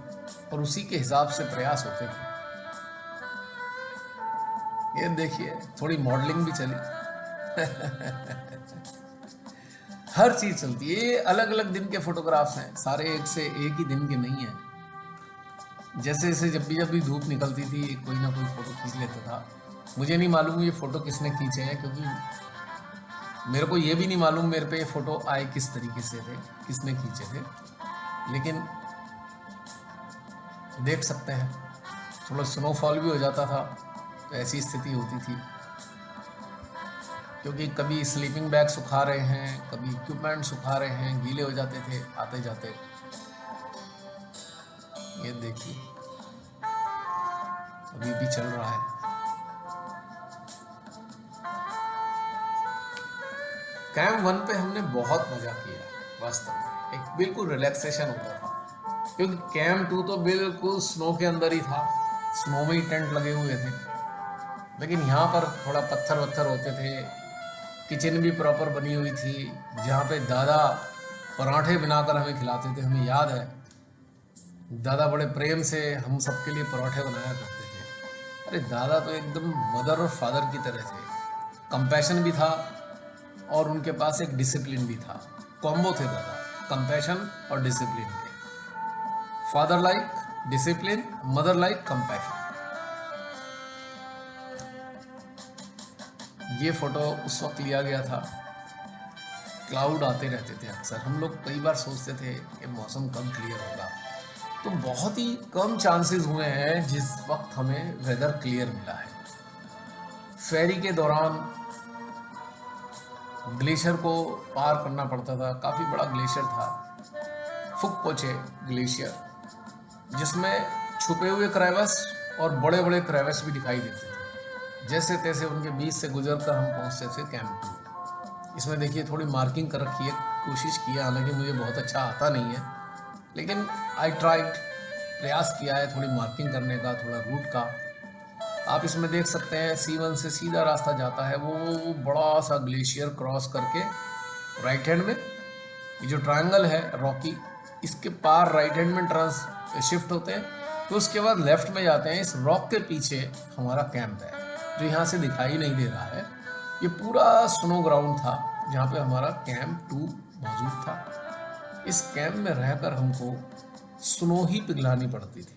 और उसी के हिसाब से प्रयास होते थे। ये देखिए थोड़ी मॉडलिंग भी चली हर चीज चलती है। ये अलग अलग दिन के फोटोग्राफ्स हैं, सारे एक से एक ही दिन के नहीं है। जैसे जैसे जब भी धूप निकलती थी कोई ना कोई फोटो खींच लेता था। मुझे नहीं मालूम ये फोटो किसने खींचे हैं, क्योंकि मेरे को ये भी नहीं मालूम मेरे पे ये फोटो आए किस तरीके से थे, किसने खींचे थे। लेकिन देख सकते हैं थोड़ा स्नोफॉल भी हो जाता था, तो ऐसी स्थिति होती थी, क्योंकि कभी स्लीपिंग बैग सुखा रहे हैं, कभी इक्विपमेंट सुखा रहे हैं, गीले हो जाते थे आते जाते। ये देखिए अभी भी चल रहा है। कैंप 1 पे हमने बहुत मजा किया वास्तव में, एक बिल्कुल रिलैक्सेशन होता था, क्योंकि कैंप 2 तो बिल्कुल स्नो के अंदर ही था, स्नो में ही टेंट लगे हुए थे। लेकिन यहाँ पर थोड़ा पत्थर वत्थर होते थे, किचन भी प्रॉपर बनी हुई थी, जहाँ पे दादा पराठे बनाकर हमें खिलाते थे। हमें याद है दादा बड़े प्रेम से हम सबके लिए पराठे बनाया करते थे। अरे दादा तो एकदम मदर और फादर की तरह थे, कंपैशन भी था और उनके पास एक डिसिप्लिन भी था। कॉम्बो थे दादा, कंपैशन और डिसिप्लिन के। Father like discipline, mother like compassion. ये फोटो उस वक्त लिया गया था, क्लाउड आते रहते थे अक्सर। हम लोग कई बार सोचते थे कि मौसम कब क्लियर होगा, तो बहुत ही कम चांसेस हुए हैं जिस वक्त हमें वेदर क्लियर मिला है। फेरी के दौरान ग्लेशियर को पार करना पड़ता था, काफ़ी बड़ा ग्लेशियर था, फुकपोचे ग्लेशियर, जिसमें छुपे हुए क्रेवस और बड़े बड़े क्रेवस भी दिखाई देते थे। जैसे तैसे उनके बीच से गुजरकर हम पहुंचते थे कैंप 2। इसमें देखिए थोड़ी मार्किंग कर रखी है, कोशिश की है, हालांकि मुझे बहुत अच्छा आता नहीं है, लेकिन आई ट्राइड, प्रयास किया है थोड़ी मार्किंग करने का, थोड़ा रूट का। आप इसमें देख सकते हैं C1 से सीधा रास्ता जाता है, वो बड़ा सा ग्लेशियर क्रॉस करके राइट हैंड में ये जो ट्रायंगल है रॉकी, इसके पार राइट हैंड में शिफ्ट होते हैं, तो उसके बाद लेफ्ट में जाते हैं, इस रॉक के पीछे हमारा कैंप है जो यहाँ से दिखाई नहीं दे रहा है। ये पूरा स्नो ग्राउंड था जहाँ पे हमारा कैंप 2 मौजूद था। इस कैंप में रहकर हमको स्नो ही पिघलानी पड़ती थी,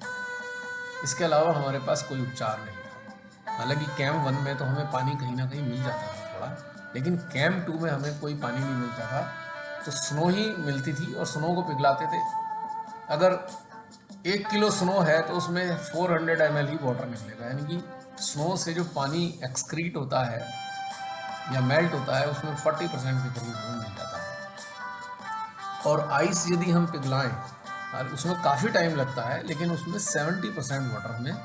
इसके अलावा हमारे पास कोई उपचार नहीं था। हालांकि कैंप 1 में तो हमें पानी कहीं ना कहीं मिल जाता था थोड़ा, लेकिन कैंप 2 में हमें कोई पानी नहीं मिलता था, तो स्नो ही मिलती थी और स्नो को पिघलाते थे। अगर 1 किलो स्नो है तो उसमें 400 ml ही वाटर निकलेगा, यानी कि स्नो से जो पानी एक्सक्रीट होता है या मेल्ट होता है उसमें 40% के करीब हमें मिल जाता है। और आइस यदि हम पिघलाएं और उसमें काफ़ी टाइम लगता है, लेकिन उसमें 70% वाटर हमें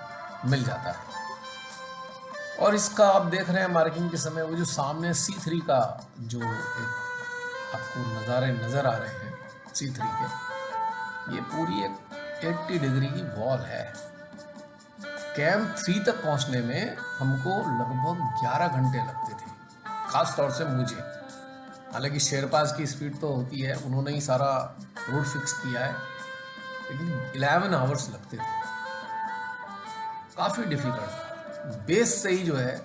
मिल जाता है। और इसका आप देख रहे हैं मार्किंग के समय वो जो सामने C3 का जो एक आपको नज़ारे नज़र आ रहे हैं C3 के, ये पूरी एक 80 डिग्री की वॉल है। कैंप 3 तक पहुंचने में हमको लगभग 11 घंटे लगते थे, खास तौर से मुझे। हालांकि शेरपास की स्पीड तो होती है, उन्होंने ही सारा रूट फिक्स किया है, लेकिन 11 आवर्स लगते थे, काफ़ी डिफिकल्ट था। बेस से ही जो है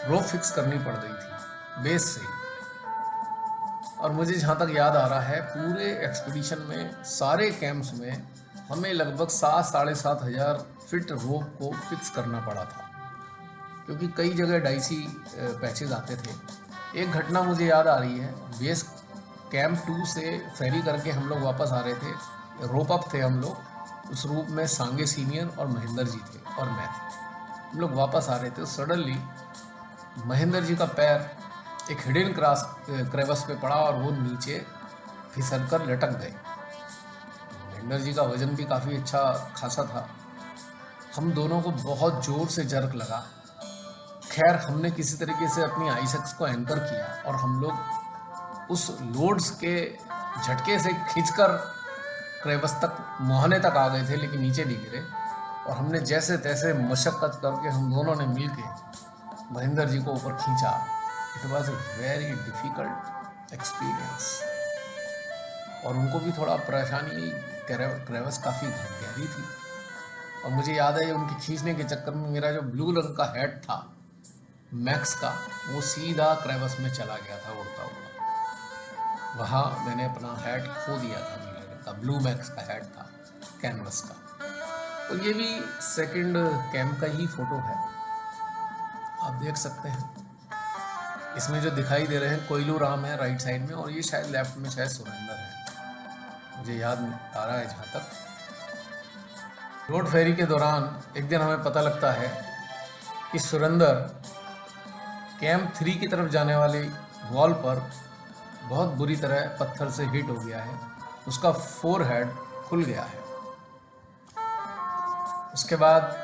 रोप फिक्स करनी पड़ गई थी, बेस से ही। और मुझे जहाँ तक याद आ रहा है पूरे एक्सपीडिशन में सारे कैंप्स में हमें लगभग 7-7.5 हज़ार फीट रोप को फिक्स करना पड़ा था, क्योंकि कई जगह डाइसी पैचेज आते थे। एक घटना मुझे याद आ रही है, बेस कैंप 2 से फेरी करके हम लोग वापस आ रहे थे, रोप अप थे हम लोग, उस रूप में सांगे सीनियर और महेंद्र जी थे और मैं थे। हम लोग वापस आ रहे थे, सडनली महेंद्र जी का पैर एक हिडन क्रेवस पे पड़ा और वो नीचे फिसल कर लटक गए। महेंद्र जी का वजन भी काफ़ी अच्छा खासा था, हम दोनों को बहुत ज़ोर से जर्क लगा। खैर हमने किसी तरीके से अपनी आइसेक्स को एंकर किया और हम लोग उस लोड्स के झटके से खींचकर क्रेवस तक मुहाने तक आ गए थे, लेकिन नीचे नहीं गिरे। और हमने जैसे तैसे मशक्क़त करके हम दोनों ने मिल के महेंद्र जी को ऊपर खींचा। It was a very difficult experience, और उनको भी थोड़ा परेशानी, क्रेवस काफ़ी गहरी थी। और मुझे याद है उनके खींचने के चक्कर में मेरा जो ब्लू रंग का हैट था मैक्स का, वो सीधा क्रेवस में चला गया था उड़ता हुआ। वहाँ मैंने अपना हैट खो दिया था, नीले रंग का ब्लू मैक्स का हैट था कैनवस का। और ये भी सेकंड कैंप का ही फोटो है, आप देख सकते हैं। इसमें जो दिखाई दे रहे हैं कोयलू राम है राइट साइड में, और ये शायद लेफ्ट में शायद सुरेंद्र है, मुझे याद आ रहा है जहाँ तक। रोड फेरी के दौरान एक दिन हमें पता लगता है कि सुरेंद्र कैंप 3 की तरफ जाने वाली वॉल पर बहुत बुरी तरह पत्थर से हिट हो गया है, उसका फोरहेड खुल गया है। उसके बाद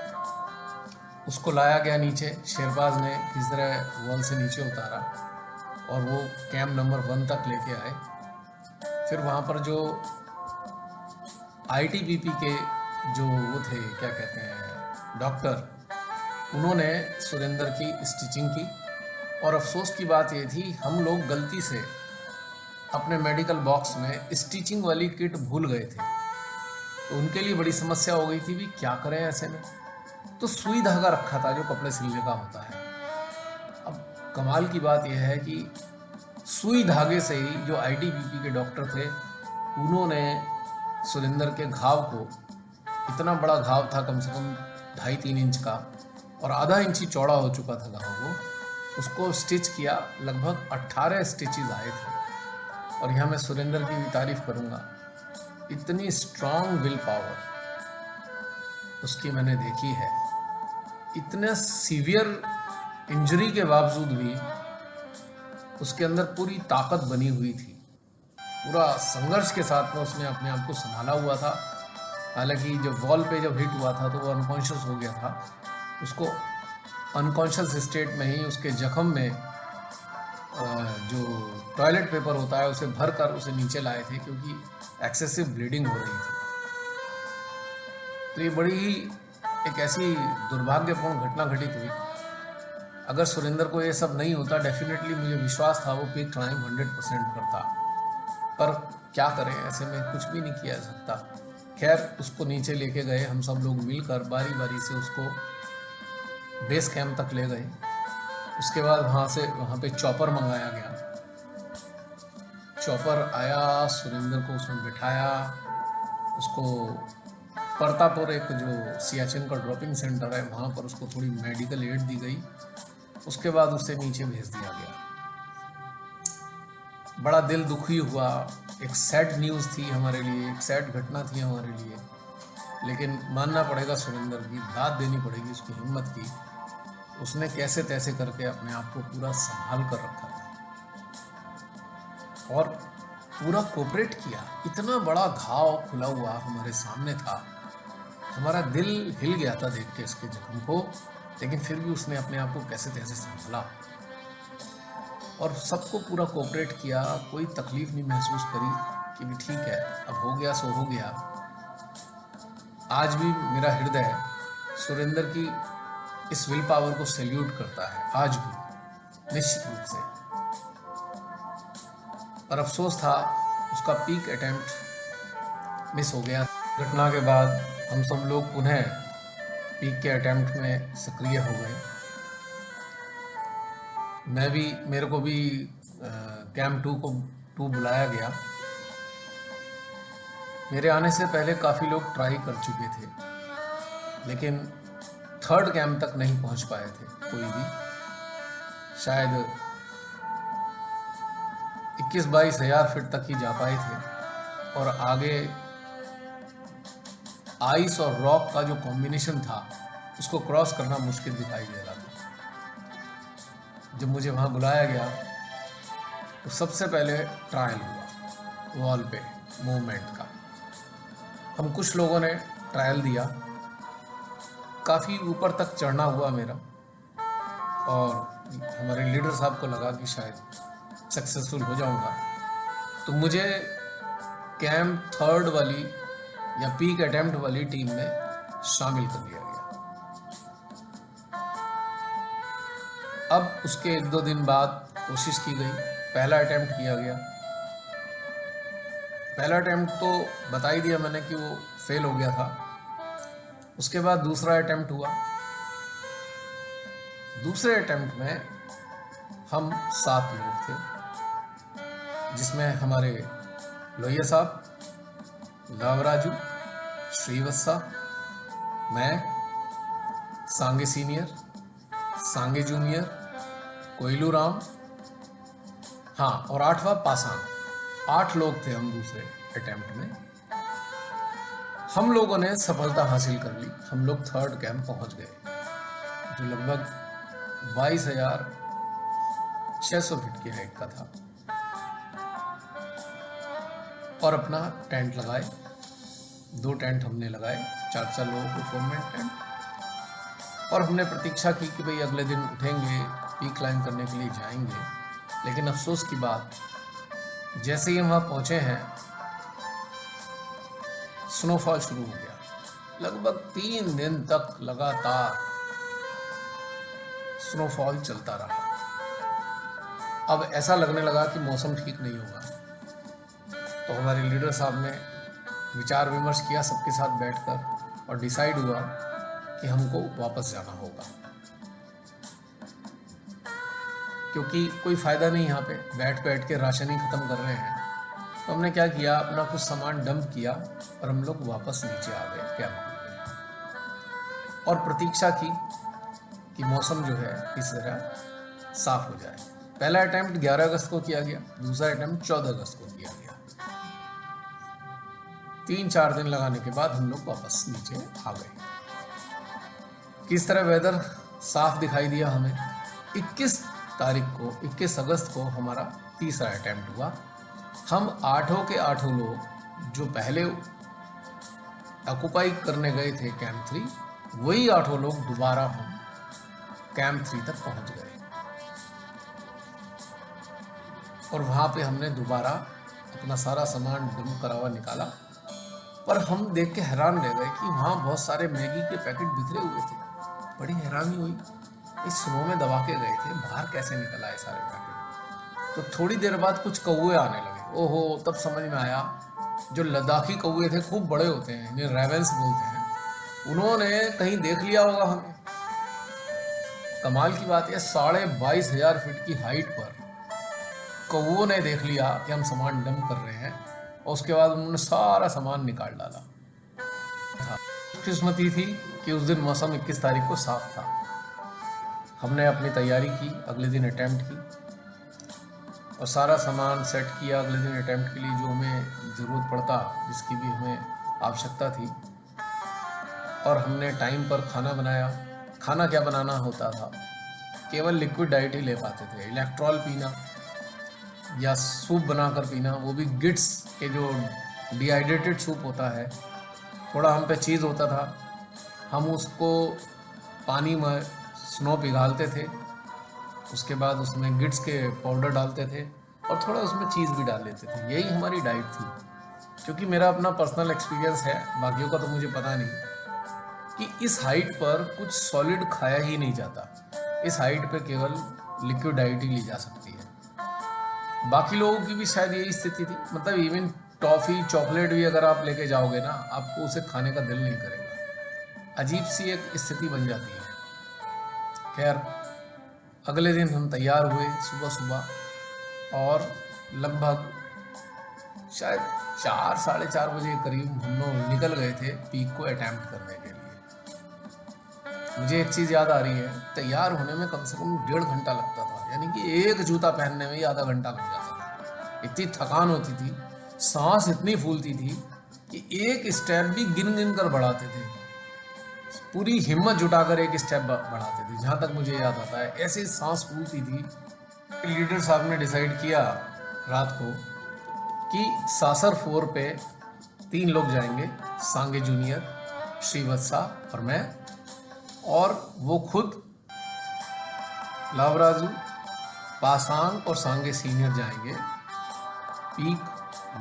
उसको लाया गया नीचे, शेरबाज ने किस तरह वॉल से नीचे उतारा और वो कैंप नंबर 1 तक लेके आए। फिर वहाँ पर जो ITBP के जो वो थे, क्या कहते हैं, डॉक्टर, उन्होंने सुरेंद्र की स्टिचिंग की। और अफसोस की बात ये थी हम लोग गलती से अपने मेडिकल बॉक्स में स्टिचिंग वाली किट भूल गए थे, तो उनके लिए बड़ी समस्या हो गई थी भी क्या करें ऐसे में। तो सुई धागा रखा था जो कपड़े सिलने का होता है। अब कमाल की बात यह है कि सुई धागे से ही जो ITBP के डॉक्टर थे उन्होंने सुरेंद्र के घाव को, इतना बड़ा घाव था कम से कम 2.5-3 इंच का और आधा इंच ही चौड़ा हो चुका था घाव वो, उसको स्टिच किया। लगभग 18 स्टिचेस आए थे। और यहाँ मैं सुरेंद्र की भी तारीफ करूँगा, इतनी स्ट्रांग विल पावर उसकी मैंने देखी है। इतने सीवियर इंजरी के बावजूद भी उसके अंदर पूरी ताकत बनी हुई थी, पूरा संघर्ष के साथ में उसने अपने आप को संभाला हुआ था। हालांकि जब वॉल पे जब हिट हुआ था तो वो अनकॉन्शियस हो गया था, उसको अनकॉन्शियस स्टेट में ही उसके जख्म में जो टॉयलेट पेपर होता है उसे भर कर उसे नीचे लाए थे, क्योंकि एक्सेसिव ब्लीडिंग हो रही थी। तो ये बड़ी ही एक ऐसी दुर्भाग्यपूर्ण घटना घटित हुई। अगर सुरेंद्र को ये सब नहीं होता, डेफिनेटली मुझे विश्वास था वो पीक क्लाइंब 100% करता, पर क्या करें, ऐसे में कुछ भी नहीं किया जा सकता। खैर उसको नीचे लेके गए, हम सब लोग मिलकर बारी बारी से उसको बेस कैंप तक ले गए। उसके बाद वहाँ पे चॉपर मंगाया गया। चॉपर आया, सुरेंद्र को उसमें बिठाया, उसको परतापुर एक जो सियाचिन का ड्रॉपिंग सेंटर है वहाँ पर उसको थोड़ी मेडिकल एड दी गई। उसके बाद उसे नीचे भेज दिया गया। बड़ा दिल दुखी हुआ, एक सैड न्यूज़ थी हमारे लिए, एक सैड घटना थी हमारे लिए, लेकिन मानना पड़ेगा सुरेंद्र की, दाद देनी पड़ेगी उसकी हिम्मत की। उसने कैसे तैसे करके अपने आप को पूरा संभाल कर रखा था और पूरा कोऑपरेट किया। इतना बड़ा घाव खुला हुआ हमारे सामने था, हमारा दिल हिल गया था देख के इसके जख्म को, लेकिन फिर भी उसने अपने आप को कैसे तैसे संभाला और सबको पूरा कोऑपरेट किया। कोई तकलीफ नहीं महसूस करी कि भी ठीक है, अब हो गया सो हो गया। आज भी मेरा हृदय सुरेंद्र की इस विल पावर को सैल्यूट करता है, आज भी निश्चित रूप से। पर अफसोस था उसका पीक अटेम्प्ट मिस हो गया। घटना के बाद हम सब लोग पुनः पीक के अटेम्प्ट में सक्रिय हो गए। मेरे को भी कैंप 2 बुलाया गया। मेरे आने से पहले काफ़ी लोग ट्राई कर चुके थे, लेकिन 3rd कैंप तक नहीं पहुंच पाए थे कोई भी। शायद 21-22 हज़ार फीट तक ही जा पाए थे और आगे आइस और रॉक का जो कॉम्बिनेशन था उसको क्रॉस करना मुश्किल दिखाई दे रहा था। जब मुझे वहाँ बुलाया गया तो सबसे पहले ट्रायल हुआ वॉल पे मूवमेंट का। हम कुछ लोगों ने ट्रायल दिया, काफ़ी ऊपर तक चढ़ना हुआ मेरा, और हमारे लीडर साहब को लगा कि शायद सक्सेसफुल हो जाऊंगा, तो मुझे कैंप 3rd वाली या पीक अटेम्प्ट वाली टीम में शामिल कर लिया गया। अब उसके 1-2 दिन बाद कोशिश की गई, पहला अटेम्प्ट किया गया। पहला अटेम्प्ट तो बता ही दिया मैंने कि वो फेल हो गया था। उसके बाद दूसरा अटेम्प्ट हुआ। दूसरे अटेम्प्ट में हम 7 लोग थे, जिसमें हमारे लोहिया साहब, लावराजू, श्रीवत्सा, मैं, सांगे सीनियर, सांगे जूनियर, कोयलू राम, हाँ, और 8वां पासांग। 8 लोग थे हम दूसरे अटेम्प्ट में। हम लोगों ने सफलता हासिल कर ली। हम लोग 3rd कैंप पहुंच गए, जो लगभग 22,600 फीट की हाइट का था, और अपना टेंट लगाए। 2 टेंट हमने लगाए, 4-4 लोगों को फॉर्मेट टेंट, और हमने प्रतीक्षा की कि भाई अगले दिन उठेंगे, पीक क्लाइंब करने के लिए जाएंगे। लेकिन अफसोस की बात, जैसे ही हम वहाँ पहुँचे हैं स्नोफॉल शुरू हो गया। लगभग 3 दिन तक लगातार स्नोफॉल चलता रहा। अब ऐसा लगने लगा कि मौसम ठीक नहीं होगा, तो हमारे लीडर साहब ने विचार विमर्श किया सबके साथ बैठकर, और डिसाइड हुआ कि हमको वापस जाना होगा, क्योंकि कोई फ़ायदा नहीं यहाँ पे बैठ के राशन ही ख़त्म कर रहे हैं। तो हमने क्या किया, अपना कुछ सामान डंप किया और हम लोग वापस नीचे आ गए कैंप में, और प्रतीक्षा की कि मौसम जो है इस तरह साफ हो जाए। पहला अटेम्प्ट 11 अगस्त को किया गया, दूसरा अटेम्प्ट 14 अगस्त को किया गया। 3-4 दिन लगाने के बाद हम लोग वापस नीचे आ गए। किस तरह वेदर साफ दिखाई दिया हमें। 21 अगस्त को हमारा तीसरा अटेम्प्ट हुआ। हम 8 के 8 लोग जो पहले ऑक्युपाई करने गए थे कैंप 3, वही 8 लोग दोबारा हम कैंप 3 तक पहुंच गए, और वहाँ पे हमने दोबारा अपना सारा सामान डंप करा हुआ निकाला। पर हम देख के हैरान रह गए कि वहाँ बहुत सारे मैगी के पैकेट बिखरे हुए थे। बड़ी हैरानी हुई, इस स्नो में दबा के गए थे, बाहर कैसे निकल आए सारे पैकेट। तो थोड़ी देर बाद कुछ कौवे आने लगे। ओहो, तब समझ में आया जो लद्दाखी कौवे थे, खूब बड़े होते हैं, इन्हें रेवेंस बोलते हैं, उन्होंने कहीं देख लिया होगा हमें। कमाल की बात है, 22,500 फीट की हाइट पर कौवों ने देख लिया कि हम सामान डंप कर रहे हैं, और उसके बाद उन्होंने सारा सामान निकाल डाला था। खुशकिस्मती थी कि उस दिन मौसम 21 तारीख को साफ था। हमने अपनी तैयारी की, अगले दिन अटैम्प्ट की और सारा सामान सेट किया अगले दिन अटैम्प्ट के लिए, जो हमें ज़रूरत पड़ता, जिसकी भी हमें आवश्यकता थी। और हमने टाइम पर खाना बनाया। खाना क्या बनाना होता था, केवल लिक्विड डाइट ही ले पाते थे। इलेक्ट्रॉल पीना या सूप बनाकर पीना, वो भी गिट्स के जो डिहाइड्रेटेड सूप होता है, थोड़ा हम पे चीज़ होता था, हम उसको पानी में स्नो पिघालते थे, उसके बाद उसमें गिट्स के पाउडर डालते थे और थोड़ा उसमें चीज़ भी डाल लेते थे। यही हमारी डाइट थी। क्योंकि मेरा अपना पर्सनल एक्सपीरियंस है, बाकियों का तो मुझे पता नहीं, कि इस हाइट पर कुछ सॉलिड खाया ही नहीं जाता। इस हाइट पे केवल लिक्विड डाइट ही ली जा सकती है। बाकी लोगों की भी शायद यही स्थिति थी। मतलब इवन टॉफ़ी चॉकलेट भी अगर आप लेके जाओगे ना, आपको उसे खाने का दिल नहीं करेगा। अजीब सी एक स्थिति बन जाती है। खैर, अगले दिन हम तैयार हुए सुबह सुबह, और लगभग शायद 4 साढ़े 4 बजे के करीब हम लोग निकल गए थे पीक को अटैम्प्ट करने के लिए। मुझे एक चीज़ याद आ रही है, तैयार होने में कम से कम 1.5 घंटा लगता था, यानी कि एक जूता पहनने में ही आधा घंटा लग जाता था। इतनी थकान होती थी, सांस इतनी फूलती थी कि एक स्टेप भी गिन गिन कर बढ़ाते थे, पूरी हिम्मत जुटाकर एक स्टेप बढ़ाते थे। जहाँ तक मुझे याद आता है, ऐसे सांस फूलती थी। लीडर साहब ने डिसाइड किया रात को कि सासर 4 पे 3 लोग जाएंगे, सांगे जूनियर, श्रीवत्सा और मैं, और वो खुद लावराजू, पासांग और सांगे सीनियर जाएंगे पीक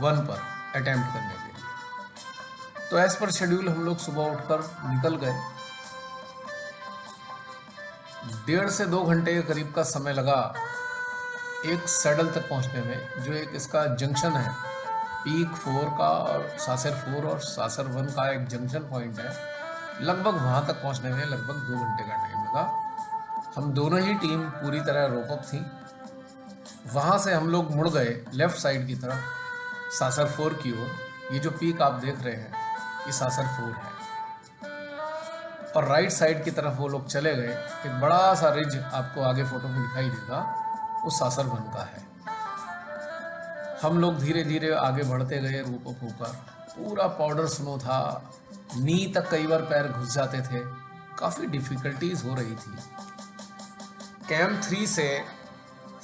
1 पर अटेम्प्ट करने के लिए। तो एज पर शेड्यूल हम लोग सुबह उठकर निकल गए। 1.5 से 2 घंटे के करीब का समय लगा एक सैडल तक पहुंचने में, जो एक इसका जंक्शन है, पीक 4 का और सासर 4 और सासर 1 का एक जंक्शन पॉइंट है। लगभग वहाँ तक पहुँचने में लगभग 2 घंटे का टाइम लगा। हम दोनों ही टीम पूरी तरह रोकअप थी। वहाँ से हम लोग मुड़ गए लेफ़्ट साइड की तरफ, सासर 4 की ओर। ये जो पीक आप देख रहे हैं, ये सासर 4 है। और राइट साइड की तरफ वो लोग चले गए। एक बड़ा सा रिज आपको आगे फोटो में दिखाई देगा, वो सासर 1 का है। हम लोग धीरे धीरे आगे बढ़ते गए रोप अप होकर। पूरा पाउडर स्नो था, नी तक कई बार पैर घुस जाते थे, काफ़ी डिफ़िकल्टीज हो रही थी। कैंप 3 से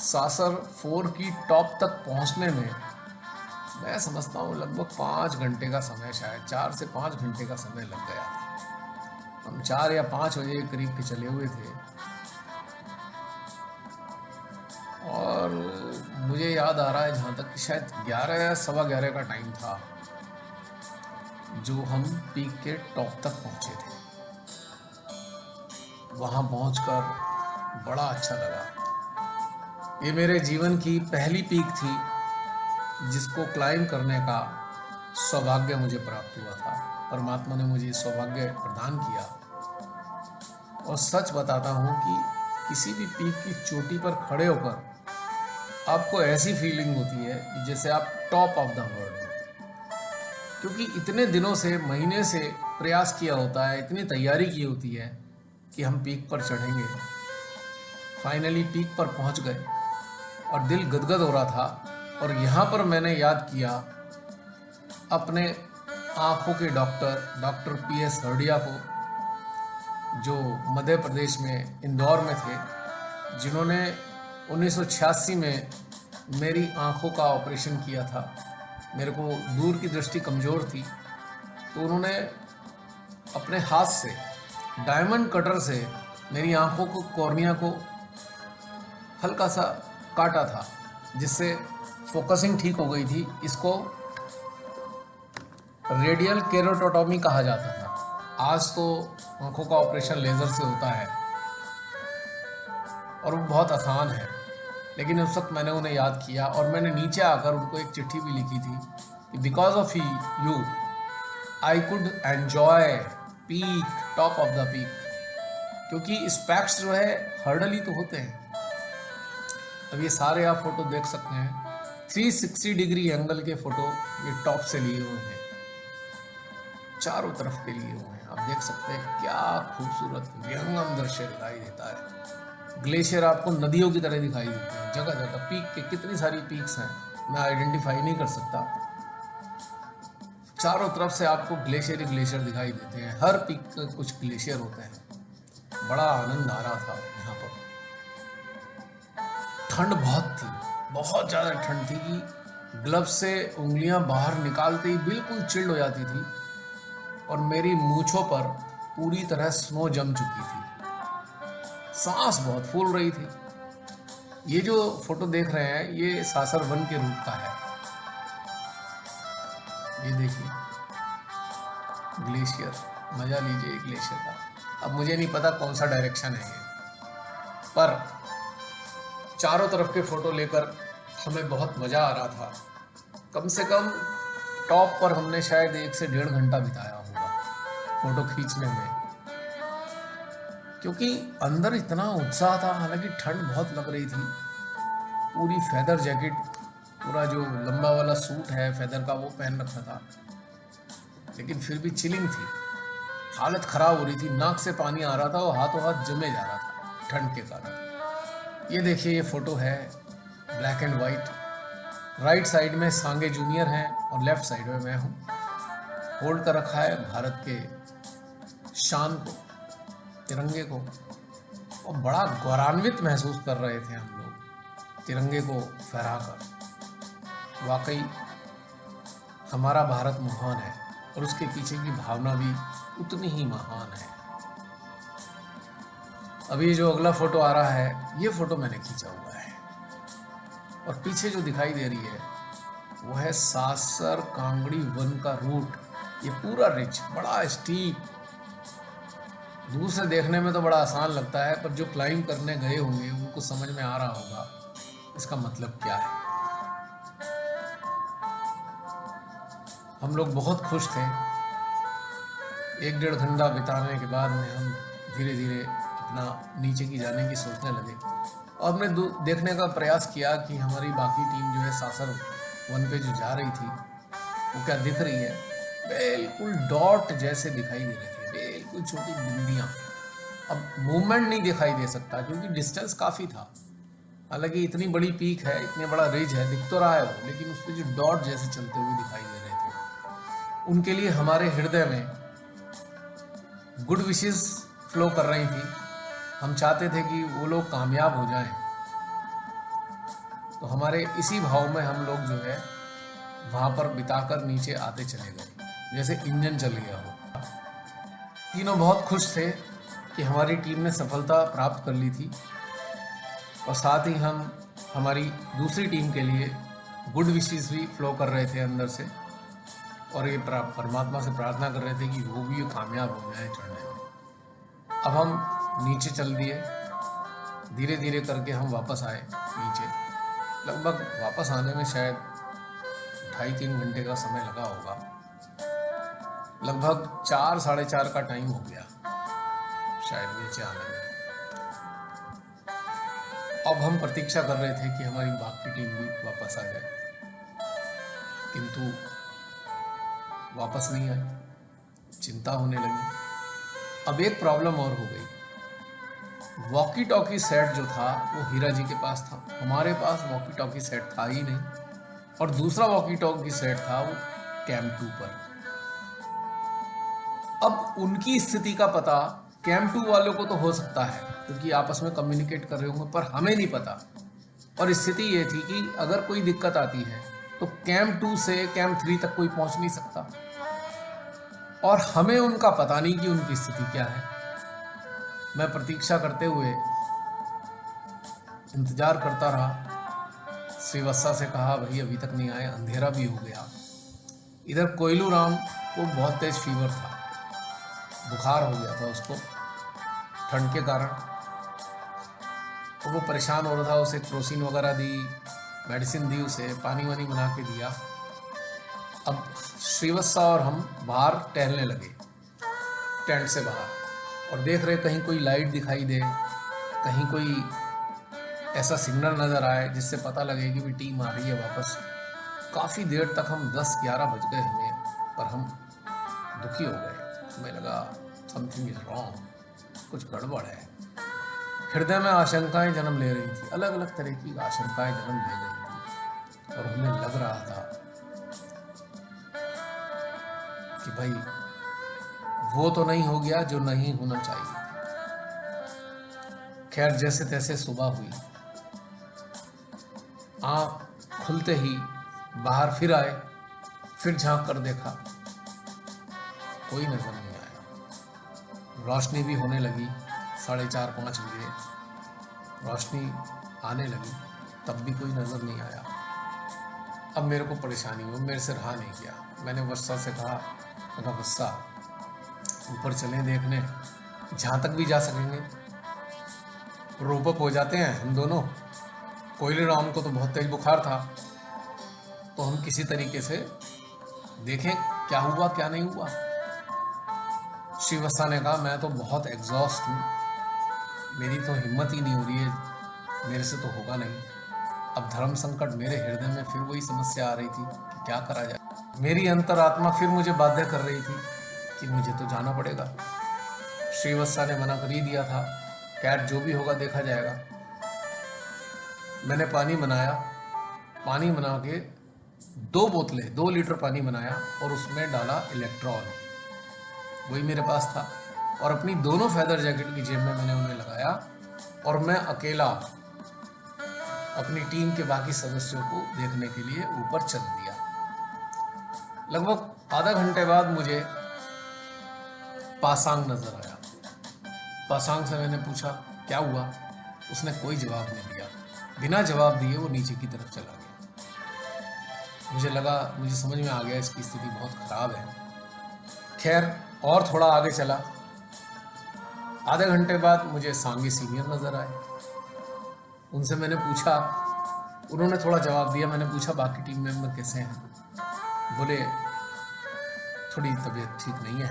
सासर 4 की टॉप तक पहुंचने में मैं समझता हूँ लगभग 5 घंटे का समय, शायद 4 से 5 घंटे का समय लग गया था। हम 4 या 5 बजे के करीब के चले हुए थे, और मुझे याद आ रहा है जहाँ तक कि शायद 11 या सवा 11 का टाइम था जो हम पीक के टॉप तक पहुँचे थे। वहाँ पहुँचकर बड़ा अच्छा लगा। ये मेरे जीवन की पहली पीक थी जिसको क्लाइंब करने का सौभाग्य मुझे प्राप्त हुआ था। परमात्मा ने मुझे सौभाग्य प्रदान किया। और सच बताता हूँ कि किसी भी पीक की चोटी पर खड़े होकर आपको ऐसी फीलिंग होती है कि जैसे आप टॉप ऑफ द वर्ल्ड हो, क्योंकि इतने दिनों से, महीने से प्रयास किया होता है, इतनी तैयारी की होती है कि हम पीक पर चढ़ेंगे। फाइनली पीक पर पहुंच गए और दिल गदगद हो रहा था। और यहाँ पर मैंने याद किया अपने आँखों के डॉक्टर PS हरडिया को, जो मध्य प्रदेश में इंदौर में थे, जिन्होंने 1986 में मेरी आँखों का ऑपरेशन किया था। मेरे को दूर की दृष्टि कमज़ोर थी, तो उन्होंने अपने हाथ से डायमंड कटर से मेरी आँखों को, कॉर्निया को हल्का सा काटा था, जिससे फोकसिंग ठीक हो गई थी। इसको रेडियल केरोटोटॉमी कहा जाता था। आज तो आँखों का ऑपरेशन लेज़र से होता है और वो बहुत आसान है, लेकिन उस वक्त मैंने उन्हें याद किया और मैंने नीचे आकर उनको एक चिट्ठी भी लिखी थी because of you I could enjoy peak, top of the peak. क्योंकि स्पैक्स जो है हर्डल ही तो होते हैं। अब ये सारे आप फोटो देख सकते हैं, 360 डिग्री एंगल के फोटो ये टॉप से लिए हुए हैं, चारों तरफ के लिए हुए हैं। आप देख सकते हैं क्या खूबसूरत विहंगम दृश्य दिखाई देता है। ग्लेशियर आपको नदियों की तरह दिखाई देते हैं जगह जगह। पीक के कितनी सारी पीक्स हैं, मैं आइडेंटिफाई नहीं कर सकता। चारों तरफ से आपको ग्लेशियर ही ग्लेशियर दिखाई देते हैं, हर पीक के कुछ ग्लेशियर होते हैं। बड़ा आनंद आ रहा था यहाँ पर। ठंड बहुत थी, बहुत ज़्यादा ठंड थी कि ग्लव से उंगलियां बाहर निकालते ही बिल्कुल चिल्ड हो जाती थी, और मेरी मूंछों पर पूरी तरह स्नो जम चुकी थी। सांस बहुत फूल रही थी। ये जो फोटो देख रहे हैं ये सासर वन के रूप का है। ये देखिए ग्लेशियर, मजा लीजिए ग्लेशियर का। अब मुझे नहीं पता कौन सा डायरेक्शन है ये, पर चारों तरफ के फोटो लेकर हमें बहुत मजा आ रहा था। कम से कम टॉप पर हमने शायद 1 से 1.5 घंटा बिताया होगा फोटो खींचने में, क्योंकि अंदर इतना उत्साह था। हालांकि ठंड बहुत लग रही थी। पूरी फेदर जैकेट, पूरा जो लंबा वाला सूट है फेदर का वो पहन रखा था, लेकिन फिर भी चिलिंग थी। हालत खराब हो रही थी, नाक से पानी आ रहा था और हाथों हाथ जमे जा रहा था ठंड के कारण। ये देखिए ये फोटो है black and white. Right side में सांगे जूनियर हैं और लेफ्ट साइड में मैं हूँ। होल्ड कर रखा है भारत के शान को, तिरंगे को, और बड़ा गौरवान्वित महसूस कर रहे थे हम लोग तिरंगे को फहराकर। वाकई हमारा भारत महान है और उसके पीछे की भावना भी उतनी ही महान है। अभी जो अगला फोटो आ रहा है ये फोटो मैंने खींचा हुआ है, और पीछे जो दिखाई दे रही है वो है सासर कांगड़ी वन का रूट। ये पूरा रिच, बड़ा स्टीप, दूर से देखने में तो बड़ा आसान लगता है, पर जो क्लाइंब करने गए होंगे उनको समझ में आ रहा होगा इसका मतलब क्या है। हम लोग बहुत खुश थे। 1-1.5 घंटा बिताने के बाद में हम धीरे धीरे अपना नीचे की जाने की सोचने लगे, और हमने देखने का प्रयास किया कि हमारी बाकी टीम जो है सासर वन पे जो जा रही थी वो क्या दिख रही है। बिल्कुल डॉट जैसे दिखाई दे रहे थे, बिल्कुल छोटी बिंदियाँ। अब मूवमेंट नहीं दिखाई दे सकता क्योंकि डिस्टेंस काफ़ी था। हालांकि इतनी बड़ी पीक है, इतने बड़ा रिज है, दिख तो रहा है वो, लेकिन उस पर जो डॉट जैसे चलते हुए दिखाई दे रहे थे, उनके लिए हमारे हृदय में गुड विशेस फ्लो कर रही थी। हम चाहते थे कि वो लोग कामयाब हो जाएं। तो हमारे इसी भाव में हम लोग जो है वहाँ पर बिताकर नीचे आते चले गए, जैसे इंजन चल गया हो। तीनों बहुत खुश थे कि हमारी टीम ने सफलता प्राप्त कर ली थी, और साथ ही हम हमारी दूसरी टीम के लिए गुड विशेस भी फ्लो कर रहे थे अंदर से, और ये परमात्मा से प्रार्थना कर रहे थे कि वो भी कामयाब हो जाए चढ़ने में। अब हम नीचे चल दिए, धीरे धीरे करके हम वापस आए नीचे। लगभग वापस आने में शायद 2.5-3 घंटे का समय लगा होगा। लगभग 4-4:30 का टाइम हो गया शायद नीचे आने में। अब हम प्रतीक्षा कर रहे थे कि हमारी बाकी टीम भी वापस आ जाए, किंतु वापस नहीं आई। चिंता होने लगी। अब एक प्रॉब्लम और हो गई। वॉकी टॉकी सेट जो था वो हीरा जी के पास था, हमारे पास वॉकी टॉकी सेट था ही नहीं, और दूसरा वॉकी टॉकी सेट था वो कैंप 2 पर। अब उनकी स्थिति का पता कैंप 2 वालों को तो हो सकता है क्योंकि आपस में कम्युनिकेट कर रहे होंगे, पर हमें नहीं पता। और स्थिति ये थी कि अगर कोई दिक्कत आती है तो कैंप 2 से कैंप 3 तक कोई पहुंच नहीं सकता, और हमें उनका पता नहीं कि उनकी स्थिति क्या है। मैं प्रतीक्षा करते हुए इंतजार करता रहा। श्रीवत्सा से कहा भाई अभी तक नहीं आए, अंधेरा भी हो गया। इधर कोयलू राम को बहुत तेज फीवर था, बुखार हो गया था उसको ठंड के कारण, तो वो परेशान हो रहा था। उसे क्रोसिन वगैरह दी, मेडिसिन दी, उसे पानी वानी बना के दिया। अब श्रीवत्सा और हम बाहर टहलने लगे टेंट से बाहर, और देख रहे कहीं कोई लाइट दिखाई दे, कहीं कोई ऐसा सिग्नल नज़र आए जिससे पता लगे कि भी टीम आ रही है वापस। काफ़ी देर तक हम 10-11 बज गए हमें, पर हम दुखी हो गए। हमें लगा समथिंग इज रॉन्ग, कुछ गड़बड़ है। हृदय में आशंकाएं जन्म ले रही थी, अलग अलग तरह की आशंकाएं जन्म ले रही थी, और हमें लग रहा था कि भाई वो तो नहीं हो गया जो नहीं होना चाहिए। खैर जैसे तैसे सुबह हुई, आँख खुलते ही बाहर फिर आए, फिर झांक कर देखा, कोई नजर नहीं आया। रोशनी भी होने लगी, 4:30-5 बजे रोशनी आने लगी, तब भी कोई नजर नहीं आया। अब मेरे को परेशानी हुई, मेरे से रहा नहीं गया। मैंने वर्षा से कहा वर्षा ऊपर चलें देखने, जहाँ तक भी जा सकेंगे, रोप अप हो जाते हैं हम दोनों। कोयले राम को तो बहुत तेज बुखार था, तो हम किसी तरीके से देखें क्या हुआ क्या नहीं हुआ। श्रीवत्सा ने कहा मैं तो बहुत एग्जॉस्ट हूँ, मेरी तो हिम्मत ही नहीं हो रही है, मेरे से तो होगा नहीं। अब धर्म संकट मेरे हृदय में फिर वही समस्या आ रही थी कि क्या करा जाए। मेरी अंतरात्मा फिर मुझे बाध्य कर रही थी कि मुझे तो जाना पड़ेगा। श्रीवत्सा ने मना कर ही दिया था, कैट जो भी होगा देखा जाएगा। मैंने पानी बनाया, पानी बना के 2 बोतलें 2 लीटर पानी बनाया और उसमें डाला इलेक्ट्रॉल, वही मेरे पास था, और अपनी दोनों फैदर जैकेट की जेब में मैंने उन्हें लगाया, और मैं अकेला अपनी टीम के बाकी सदस्यों को देखने के लिए ऊपर चल दिया। लगभग आधा घंटे बाद मुझे पासांग नजर आया। पासांग से मैंने पूछा क्या हुआ, उसने कोई जवाब नहीं दिया। बिना जवाब दिए वो नीचे की तरफ चला गया। मुझे समझ में आ गया इसकी स्थिति बहुत खराब है। खैर और थोड़ा आगे चला, आधे घंटे बाद मुझे सांगी सीनियर नजर आए। उनसे मैंने पूछा, उन्होंने थोड़ा जवाब दिया। मैंने पूछा बाकी टीम मेंबर कैसे हैं, बोले थोड़ी तबीयत ठीक नहीं है,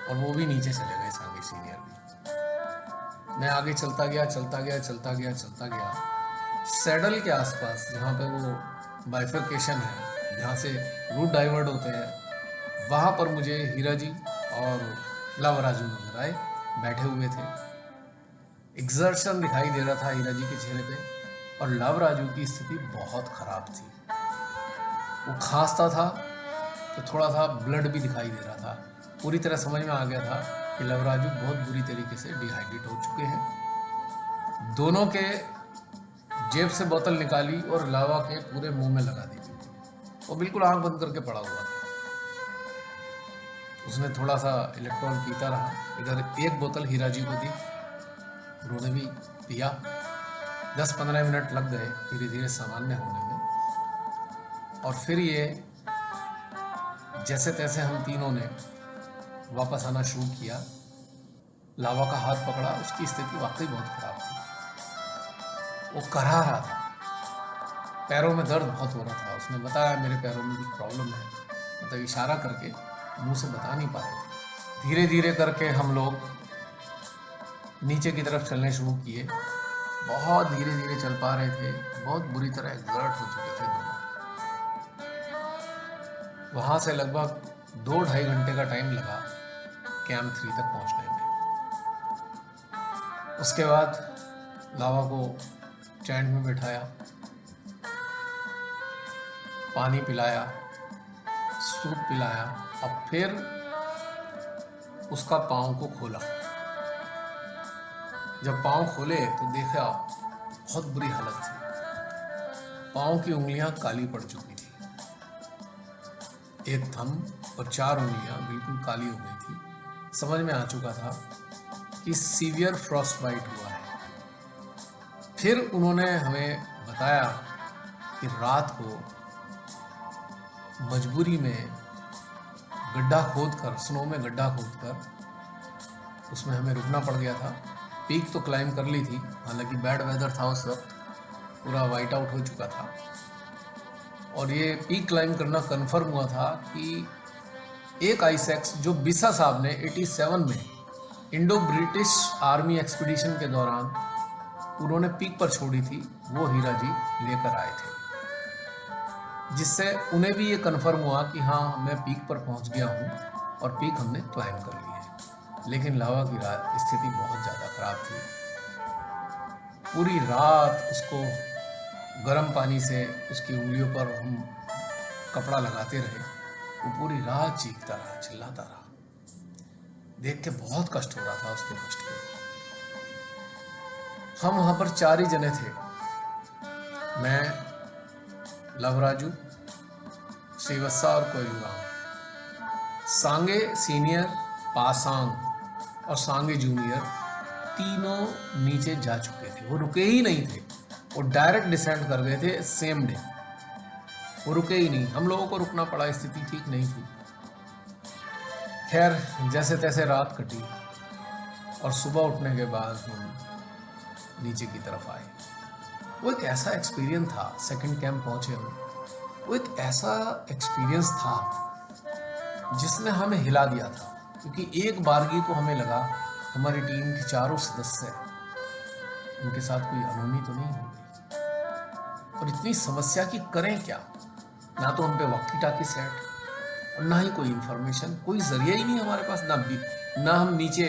और वो भी नीचे चले गए सांगी सीनियर भी। मैं आगे चलता गया चलता गया चलता गया चलता गया, सैडल के आसपास जहाँ पे वो बाइफर्केशन है, जहाँ से रूट डाइवर्ट होते हैं, वहाँ पर मुझे हीरा जी और लवराजू नजर आए, बैठे हुए थे। एग्जर्शन दिखाई दे रहा था हीरा जी के चेहरे पे, और लवराजू की स्थिति बहुत खराब थी। वो खांसता था तो थोड़ा सा ब्लड भी दिखाई दे रहा था। पूरी तरह समझ में आ गया था कि लवराजू बहुत बुरी तरीके से डिहाइड्रेट हो चुके हैं। दोनों के जेब से बोतल निकाली और लावा के पूरे मुंह में लगा दी। वो बिल्कुल आंख बंद करके पड़ा हुआ था। उसने थोड़ा सा इलेक्ट्रॉल पीता रहा, इधर एक बोतल हीरा जी को दी, उन्होंने भी पिया। 10-15 मिनट लग गए धीरे धीरे सामान्य होने में, और फिर ये जैसे तैसे हम तीनों ने वापस आना शुरू किया। लावा का हाथ पकड़ा, उसकी स्थिति वाकई बहुत खराब थी। वो करहा रहा था, पैरों में दर्द बहुत हो रहा था। उसने बताया मेरे पैरों में कुछ प्रॉब्लम है, मतलब इशारा करके, मुंह से बता नहीं पा रहे थे। धीरे धीरे करके हम लोग नीचे की तरफ चलने शुरू किए। बहुत धीरे धीरे चल पा रहे थे, बहुत बुरी तरह एग्जर्ट हो चुके थे दोनों। वहाँ से लगभग 2-2.5 घंटे का टाइम लगा कैंप 3 तक पहुँचने में। उसके बाद लावा को टेंट में बिठाया, पानी पिलाया, सूप पिलाया, और फिर उसका पाँव को खोला। जब पाँव खोले तो देखा बहुत बुरी हालत थी। पाँव की उंगलियां काली पड़ चुकी थी, एक थंब और 4 उंगलियां बिल्कुल काली हो गई थी। समझ में आ चुका था कि सीवियर फ्रॉस्ट बाइट हुआ है। फिर उन्होंने हमें बताया कि रात को मजबूरी में गड्ढा खोदकर, स्नो में गड्ढा खोदकर उसमें हमें रुकना पड़ गया था। पीक तो क्लाइंब कर ली थी, हालांकि बैड वेदर था उस वक्त, पूरा वाइट आउट हो चुका था। और ये पीक क्लाइंब करना कंफर्म हुआ था कि एक आइसैक्स जो बिसा साहब ने 87 में इंडो ब्रिटिश आर्मी एक्सपीडिशन के दौरान उन्होंने पीक पर छोड़ी थी, वो हीरा जी लेकर आए थे, जिससे उन्हें भी ये कंफर्म हुआ कि हाँ मैं पीक पर पहुंच गया हूँ और पीक हमने क्लाइंब कर ली है। लेकिन लावा की स्थिति बहुत ज़्यादा खराब थी। पूरी रात उसको गर्म पानी से उसकी उंगलियों पर हम कपड़ा लगाते रहे। वो पूरी रात चीखता रहा, चिल्लाता रहा। देख के बहुत कष्ट हो रहा था उसके कष्ट को। हम वहाँ पर 4 ही जने थे, मैं, लवराजू, श्रीवत्सा और कोयलूराम। सांगे सीनियर, पासांग और सांगे जूनियर तीनों नीचे जा चुके थे। वो रुके ही नहीं थे, वो डायरेक्ट डिसेंड कर गए थे सेम डे। वो रुके ही नहीं, हम लोगों को रुकना पड़ा, स्थिति ठीक नहीं थी। खैर जैसे तैसे रात कटी और सुबह उठने के बाद हम नीचे की तरफ आए। वो एक ऐसा एक्सपीरियंस था, सेकंड कैंप पहुंचे हम, वो एक ऐसा एक्सपीरियंस था जिसने हमें हिला दिया था। क्योंकि एक बारगी तो हमें लगा हमारी टीम के 4 सदस्य, उनके साथ कोई अनहोनी तो नहीं हो गई। और इतनी समस्या की करें क्या, ना तो उन पे वॉकी टाकी सेट और ना ही कोई इंफॉर्मेशन, कोई जरिया ही नहीं हमारे पास। ना हम नीचे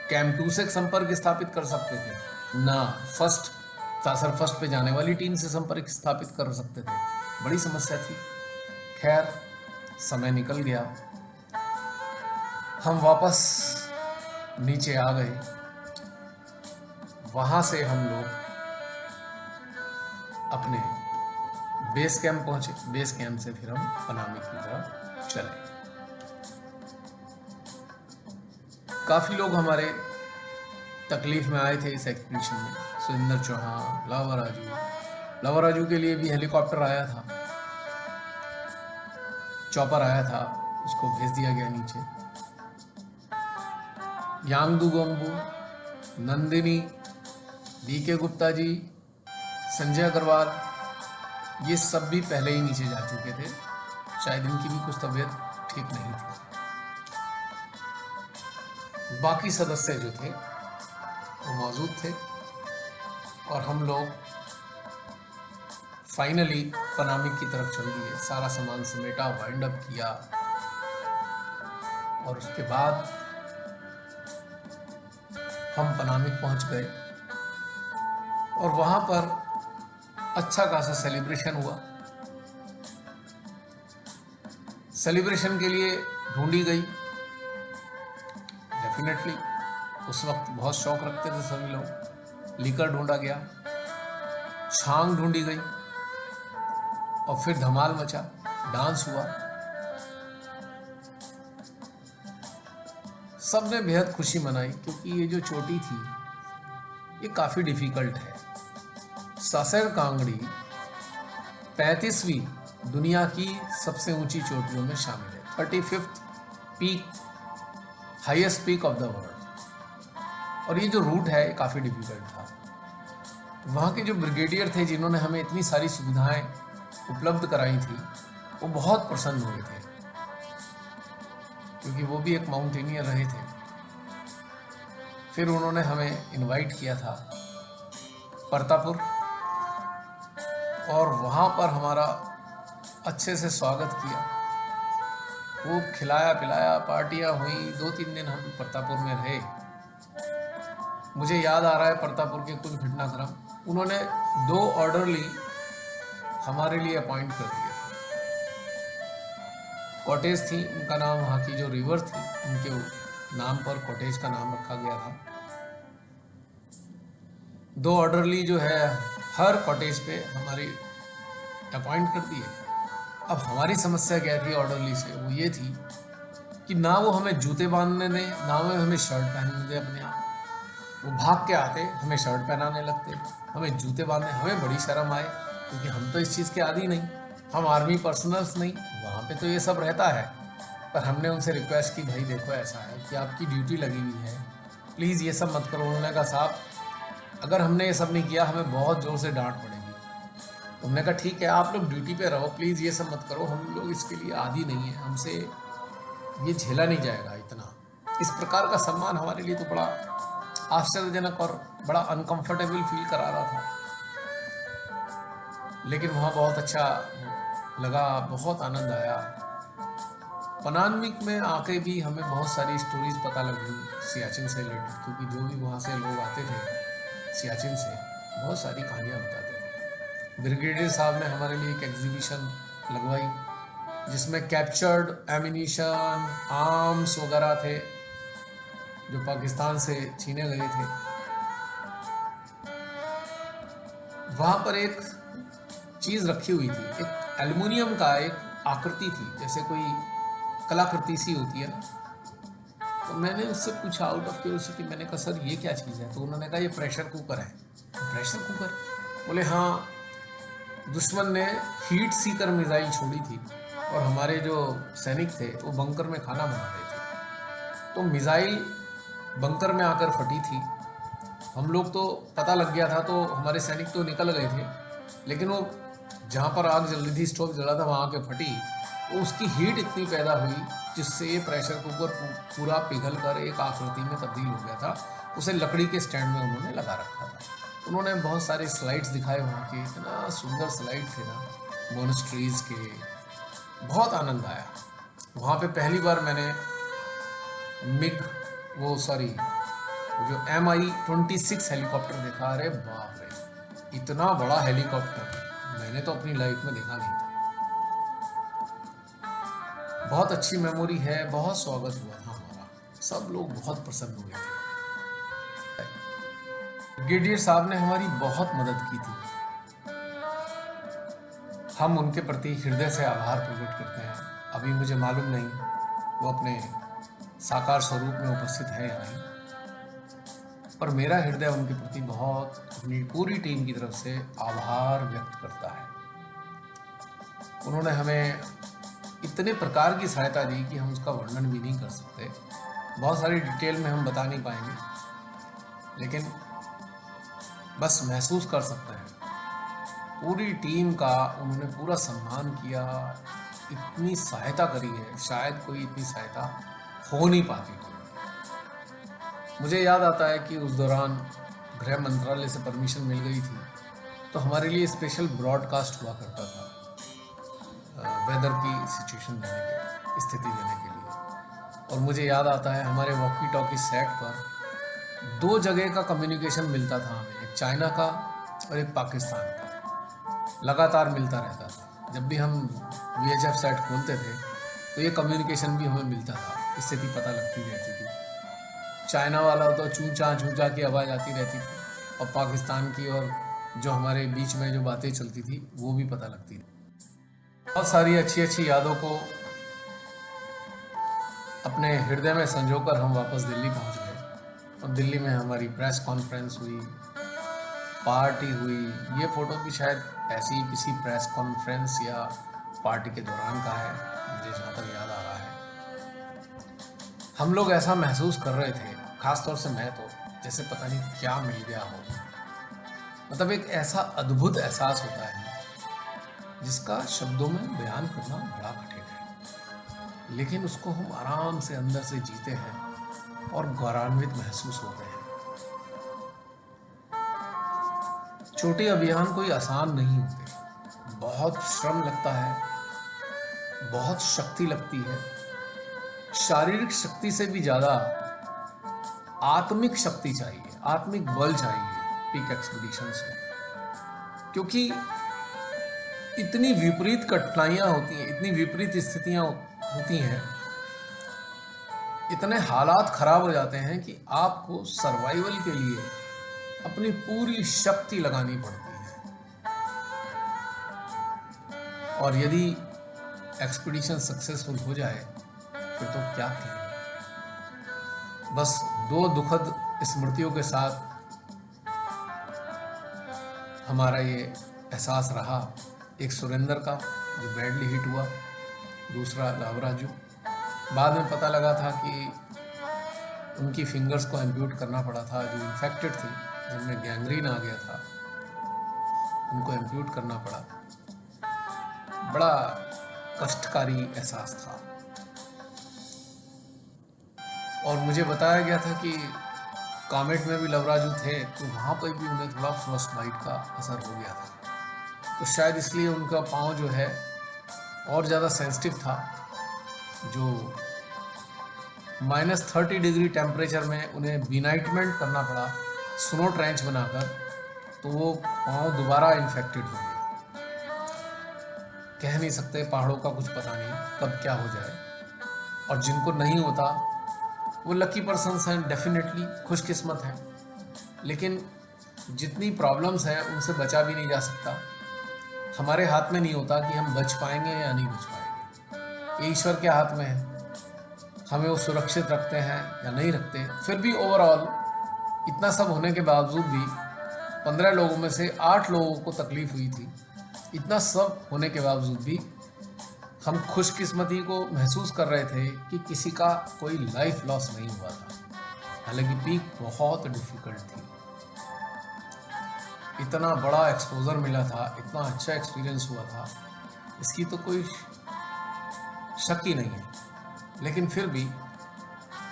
कैंप 2 से संपर्क स्थापित कर सकते थे, ना फर्स्ट पे जाने वाली टीम से संपर्क स्थापित कर सकते थे। बड़ी समस्या थी। खैर समय निकल गया, हम वापस नीचे आ गए। वहां से हम लोग अपने बेस कैंप पहुंचे। बेस कैंप से फिर हम पनामी की तरफ चले। काफी लोग हमारे तकलीफ में आए थे इस एक्सपीडिशन में। सुरेंद्र चौहान, लावा राजू के लिए भी हेलीकॉप्टर आया था, चॉपर आया था, उसको भेज दिया गया नीचे। यांगदू गोम्बू, नंदिनी, बीके गुप्ता जी, संजय अग्रवाल, ये सब भी पहले ही नीचे जा चुके थे। शायद इनकी भी कुछ तबीयत ठीक नहीं थी। बाकी सदस्य जो थे वो मौजूद थे और हम लोग फाइनली पनामी की तरफ चल दिए। सारा सामान समेटा, वाइंड अप किया और उसके बाद हम पनामिक पहुंच गए और वहां पर अच्छा खासा सेलिब्रेशन हुआ। सेलिब्रेशन के लिए ढूंढी गई, डेफिनेटली उस वक्त बहुत शौक रखते थे सभी लोग। लीकर ढूंढा गया, छांग ढूंढी गई और फिर धमाल मचा, डांस हुआ। सबने बेहद खुशी मनाई क्योंकि ये जो चोटी थी ये काफी डिफिकल्ट है। सासेर कांगड़ी 35वीं दुनिया की सबसे ऊंची चोटियों में शामिल है। 35th peak, highest peak of the world. और ये जो रूट है ये काफी डिफिकल्ट था। वहाँ के जो ब्रिगेडियर थे जिन्होंने हमें इतनी सारी सुविधाएं उपलब्ध कराई थी, वो बहुत प्रसन्न हुए थे क्योंकि वो भी एक माउंटेनियर रहे थे। फिर उन्होंने हमें इनवाइट किया था परतापुर और वहाँ पर हमारा अच्छे से स्वागत किया। वो खिलाया पिलाया, पार्टियाँ हुई। 2-3 दिन हम परतापुर में रहे। मुझे याद आ रहा है परतापुर के कुछ घटनाक्रम। उन्होंने 2 ऑर्डरली हमारे लिए अपॉइंट कर दिए थे। कॉटेज थी, उनका नाम, वहाँ की जो रिवर थी उनके नाम पर कॉटेज का नाम रखा गया था। 2 ऑर्डरली जो है हर कॉटेज पे हमारी अपॉइंट कर दिए। अब हमारी समस्या क्या थी ऑर्डरली से, वो ये थी कि ना वो हमें जूते बांधने दें, ना वो हमें शर्ट पहनने दें अपने आप। वो भाग के आते, हमें शर्ट पहनाने लगते, हमें जूते बांधने। हमें बड़ी शर्म आए क्योंकि हम तो इस चीज़ के आदी नहीं, हम आर्मी पर्सनल्स नहीं। वहाँ पे तो ये सब रहता है। पर हमने उनसे रिक्वेस्ट की, भाई देखो ऐसा है कि आपकी ड्यूटी लगी हुई है, प्लीज़ ये सब मत करो। उन्होंने कहा साहब अगर हमने ये सब नहीं किया हमें बहुत ज़ोर से डांट पड़ेगी। उन्होंने कहा ठीक है, आप लोग ड्यूटी पे रहो, प्लीज़ ये सब मत करो, हम लोग इसके लिए आदी नहीं है, हमसे ये झेला नहीं जाएगा इतना। इस प्रकार का सम्मान हमारे लिए तो बड़ा आश्चर्यजनक और बड़ा अनकंफर्टेबल फील करा रहा था। लेकिन वहाँ बहुत अच्छा लगा, बहुत आनंद आया। पनानमिक में आके भी हमें बहुत सारी स्टोरीज पता लगी सियाचिन से रिलेटेड, क्योंकि जो भी वहाँ से लोग आते थे सियाचिन से, बहुत सारी कहानियाँ बताते थे। ब्रिगेडियर साहब ने हमारे लिए एक एग्जीबिशन लगवाई जिसमें कैप्चर्ड एमिनिशन, आर्म्स वगैरह थे जो पाकिस्तान से छीने गए थे। वहाँ पर एक चीज़ रखी हुई थी, एक एल्युमिनियम का एक आकृति थी, जैसे कोई कलाकृति सी होती है ना। तो मैंने उससे पूछा आउट ऑफ क्यूरियोसिटी, मैंने कहा सर ये क्या चीज़ है? तो उन्होंने कहा ये प्रेशर कुकर है। Pressure cooker? बोले हाँ, दुश्मन ने हीट सीकर मिसाइल छोड़ी थी और हमारे जो सैनिक थे वो बंकर में खाना बना रहे थे, तो मिसाइल बंकर में आकर फटी थी। हम लोग तो पता लग गया था, तो हमारे सैनिक तो निकल गए थे, लेकिन वो जहाँ पर आग जल रही थी, स्टोव जला था, वहाँ आके फटी, तो उसकी हीट इतनी पैदा हुई जिससे ये प्रेशर कुकर पूरा पिघल कर एक आकृति में तब्दील हो गया था। उसे लकड़ी के स्टैंड में उन्होंने लगा रखा था। उन्होंने बहुत सारे स्लाइड्स दिखाए वहाँ के, इतना सुंदर स्लाइड थे ना मोनेस्ट्रीज के, बहुत आनंद आया। वहाँ पे पहली बार मैंने मिग वो जो MI-26 हेलीकॉप्टर देखा। अरे बाप रे, इतना बड़ा हेलीकॉप्टर मैंने तो अपनी लाइफ में देखा नहीं था। बहुत अच्छी मेमोरी है, बहुत स्वागत हुआ था हमारा, सब लोग बहुत प्रसन्न हुए थे। ब्रिगेडियर साहब ने हमारी बहुत मदद की थी, हम उनके प्रति हृदय से आभार प्रकट करते हैं। अभी मुझे मालूम नहीं वो अपने साकार स्वरूप में उपस्थित है या नहीं, पर मेरा हृदय उनके प्रति बहुत, अपनी पूरी टीम की तरफ से आभार व्यक्त करता है। उन्होंने हमें इतने प्रकार की सहायता दी कि हम उसका वर्णन भी नहीं कर सकते, बहुत सारी डिटेल में हम बता नहीं पाएंगे, लेकिन बस महसूस कर सकते हैं पूरी टीम का उन्होंने पूरा सम्मान किया, इतनी सहायता करी है, शायद कोई इतनी सहायता हो नहीं पाती थी। मुझे याद आता है कि उस दौरान गृह मंत्रालय से परमिशन मिल गई थी, तो हमारे लिए स्पेशल ब्रॉडकास्ट हुआ करता था वेदर की सिचुएशन देने के, स्थिति देने के लिए। और मुझे याद आता है हमारे वॉकी टॉकी सेट पर 2 जगह का कम्युनिकेशन मिलता था हमें, एक चाइना का और एक पाकिस्तान का, लगातार मिलता रहता था। जब भी हम VHF सेट खोलते थे तो ये कम्युनिकेशन भी हमें मिलता था, स्थिति पता लगती रहती थी। चाइना वाला तो चूचा चूचा की आवाज़ आती रहती थी, और पाकिस्तान की और जो हमारे बीच में जो बातें चलती थी वो भी पता लगती थी। बहुत सारी अच्छी अच्छी यादों को अपने हृदय में संजोकर हम वापस दिल्ली पहुंच गए, और दिल्ली में हमारी प्रेस कॉन्फ्रेंस हुई, पार्टी हुई। ये फ़ोटो भी शायद ऐसी ही किसी प्रेस कॉन्फ्रेंस या पार्टी के दौरान का है, मुझे जहाँ तक याद आ रहा है। हम लोग ऐसा महसूस कर रहे थे, खासतौर से मैं तो, जैसे पता नहीं क्या मिल गया हो। मतलब एक ऐसा अद्भुत एहसास होता है जिसका शब्दों में बयान करना बड़ा कठिन है, लेकिन उसको हम आराम से अंदर से जीते हैं और गौरवान्वित महसूस होते हैं। छोटे अभियान कोई आसान नहीं होते, बहुत श्रम लगता है, बहुत शक्ति लगती है। शारीरिक शक्ति से भी ज़्यादा आत्मिक शक्ति चाहिए, आत्मिक बल चाहिए पीक एक्सपीडिशंस में, क्योंकि इतनी विपरीत कठिनाइयाँ होती हैं, इतनी विपरीत स्थितियाँ होती हैं, इतने हालात खराब हो जाते हैं कि आपको सर्वाइवल के लिए अपनी पूरी शक्ति लगानी पड़ती है। और यदि एक्सपीडिशन सक्सेसफुल हो जाए फिर तो क्या कहें। बस 2 दुखद स्मृतियों के साथ हमारा ये एहसास रहा, एक सुरेंद्र का जो बैडली हिट हुआ, दूसरा लावराजू। बाद में पता लगा था कि उनकी फिंगर्स को एम्प्यूट करना पड़ा था, जो इन्फेक्टेड थी, जिनमें गैंग्रीन आ गया था। उनको एम्प्यूट करना पड़ा। बड़ा कष्टकारी एहसास था। और मुझे बताया गया था कि कॉमेट में भी लवराजू थे, तो वहाँ पर भी उन्हें थोड़ा फ्रॉस्ट बाइट का असर हो गया था। तो शायद इसलिए उनका पाँव जो है और ज़्यादा सेंसिटिव था। जो -30 डिग्री टेम्परेचर में उन्हें बीनाइटमेंट करना पड़ा स्नो ट्रेंच बनाकर, तो वो पाँव दोबारा इन्फेक्टेड हो गया। कह नहीं सकते, पहाड़ों का कुछ पता नहीं कब क्या हो जाए। और जिनको नहीं होता वो लकी पर्सन्स हैं, डेफिनेटली खुशकिस्मत हैं। लेकिन जितनी प्रॉब्लम्स हैं उनसे बचा भी नहीं जा सकता। हमारे हाथ में नहीं होता कि हम बच पाएंगे या नहीं बच पाएंगे, ये ईश्वर के हाथ में है। हमें वो सुरक्षित रखते हैं या नहीं रखते। फिर भी ओवरऑल इतना सब होने के बावजूद भी 15 लोगों में से 8 लोगों को तकलीफ हुई थी। इतना सब होने के बावजूद भी हम खुशकिस्मती को महसूस कर रहे थे कि किसी का कोई लाइफ लॉस नहीं हुआ था। हालांकि पीक बहुत डिफिकल्ट थी। इतना बड़ा एक्सपोजर मिला था, इतना अच्छा एक्सपीरियंस हुआ था, इसकी तो कोई शक ही नहीं है। लेकिन फिर भी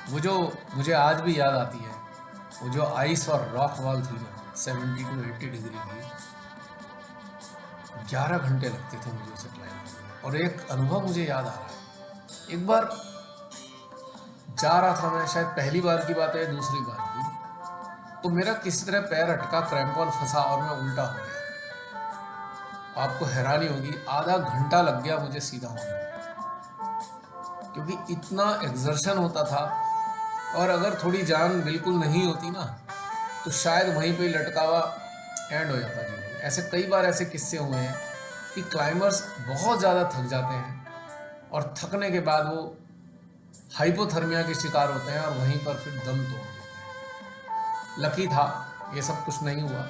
वो जो मुझे आज भी याद आती है, वो जो आइस और रॉक वॉल थी ना 70 to 80 डिग्री की, 11 घंटे लगते थे मुझे उसे क्लाइंब करने में। और एक अनुभव मुझे याद आ रहा है, एक बार जा रहा था मैं, शायद पहली बार की बात है, दूसरी बार की, तो मेरा किसी तरह पैर अटका, क्रैम्पॉन फंसा और मैं उल्टा हो गया। आपको हैरानी होगी, आधा घंटा लग गया मुझे सीधा होने में, क्योंकि इतना एक्सर्शन होता था। और अगर थोड़ी जान बिल्कुल नहीं होती ना, तो शायद वहीं पे लटका हुआ एंड हो जाता जीवन। ऐसे कई बार ऐसे किस्से हुए हैं कि क्लाइंबर्स बहुत ज़्यादा थक जाते हैं और थकने के बाद वो हाइपोथर्मिया के शिकार होते हैं और वहीं पर फिर दम तोड़ देते हैं। लकी था, ये सब कुछ नहीं हुआ।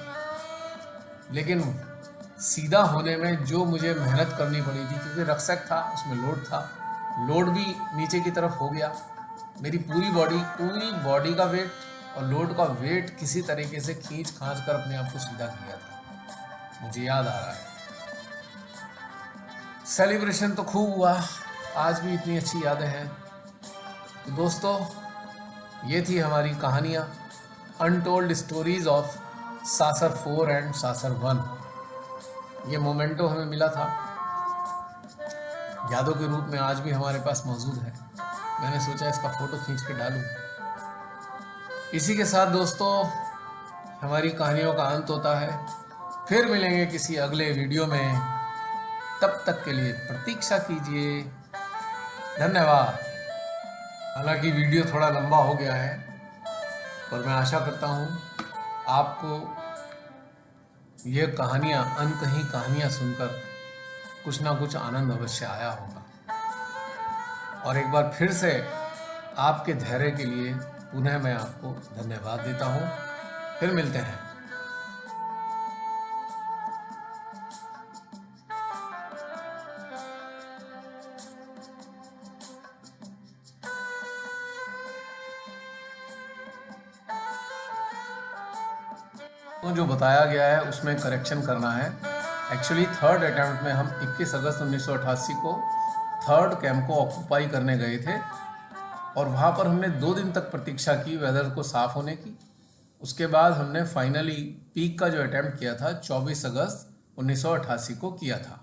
लेकिन सीधा होने में जो मुझे मेहनत करनी पड़ी थी, क्योंकि रक्सैक था, उसमें लोड था, लोड भी नीचे की तरफ हो गया। मेरी पूरी बॉडी का वेट और लोड का वेट किसी तरीके से खींच खांच कर अपने आप को सीधा किया था, मुझे याद आ रहा है। सेलिब्रेशन तो खूब हुआ, आज भी इतनी अच्छी यादें हैं। तो दोस्तों, ये थी हमारी कहानियाँ, अनटोल्ड स्टोरीज ऑफ सासर 4 एंड सासर 1। ये मोमेंटो हमें मिला था, यादों के रूप में आज भी हमारे पास मौजूद है। मैंने सोचा इसका फोटो खींच के डालूं। इसी के साथ दोस्तों हमारी कहानियों का अंत होता है। फिर मिलेंगे किसी अगले वीडियो में, तब तक के लिए प्रतीक्षा कीजिए। धन्यवाद। हालांकि वीडियो थोड़ा लंबा हो गया है, पर मैं आशा करता हूँ आपको ये कहानियाँ, अनकही कहानियाँ सुनकर कुछ ना कुछ आनंद अवश्य आया होगा। और एक बार फिर से आपके धैर्य के लिए पुनः मैं आपको धन्यवाद देता हूँ। फिर मिलते हैं। तो जो बताया गया है उसमें करेक्शन करना है। एक्चुअली थर्ड अटेम्प्ट में हम 21 अगस्त 1988 को थर्ड कैंप को ऑक्यूपाई करने गए थे और वहाँ पर हमने 2 दिन तक प्रतीक्षा की वेदर को साफ होने की। उसके बाद हमने फाइनली पीक का जो अटेम्प्ट किया था 24 अगस्त 1988 को किया था।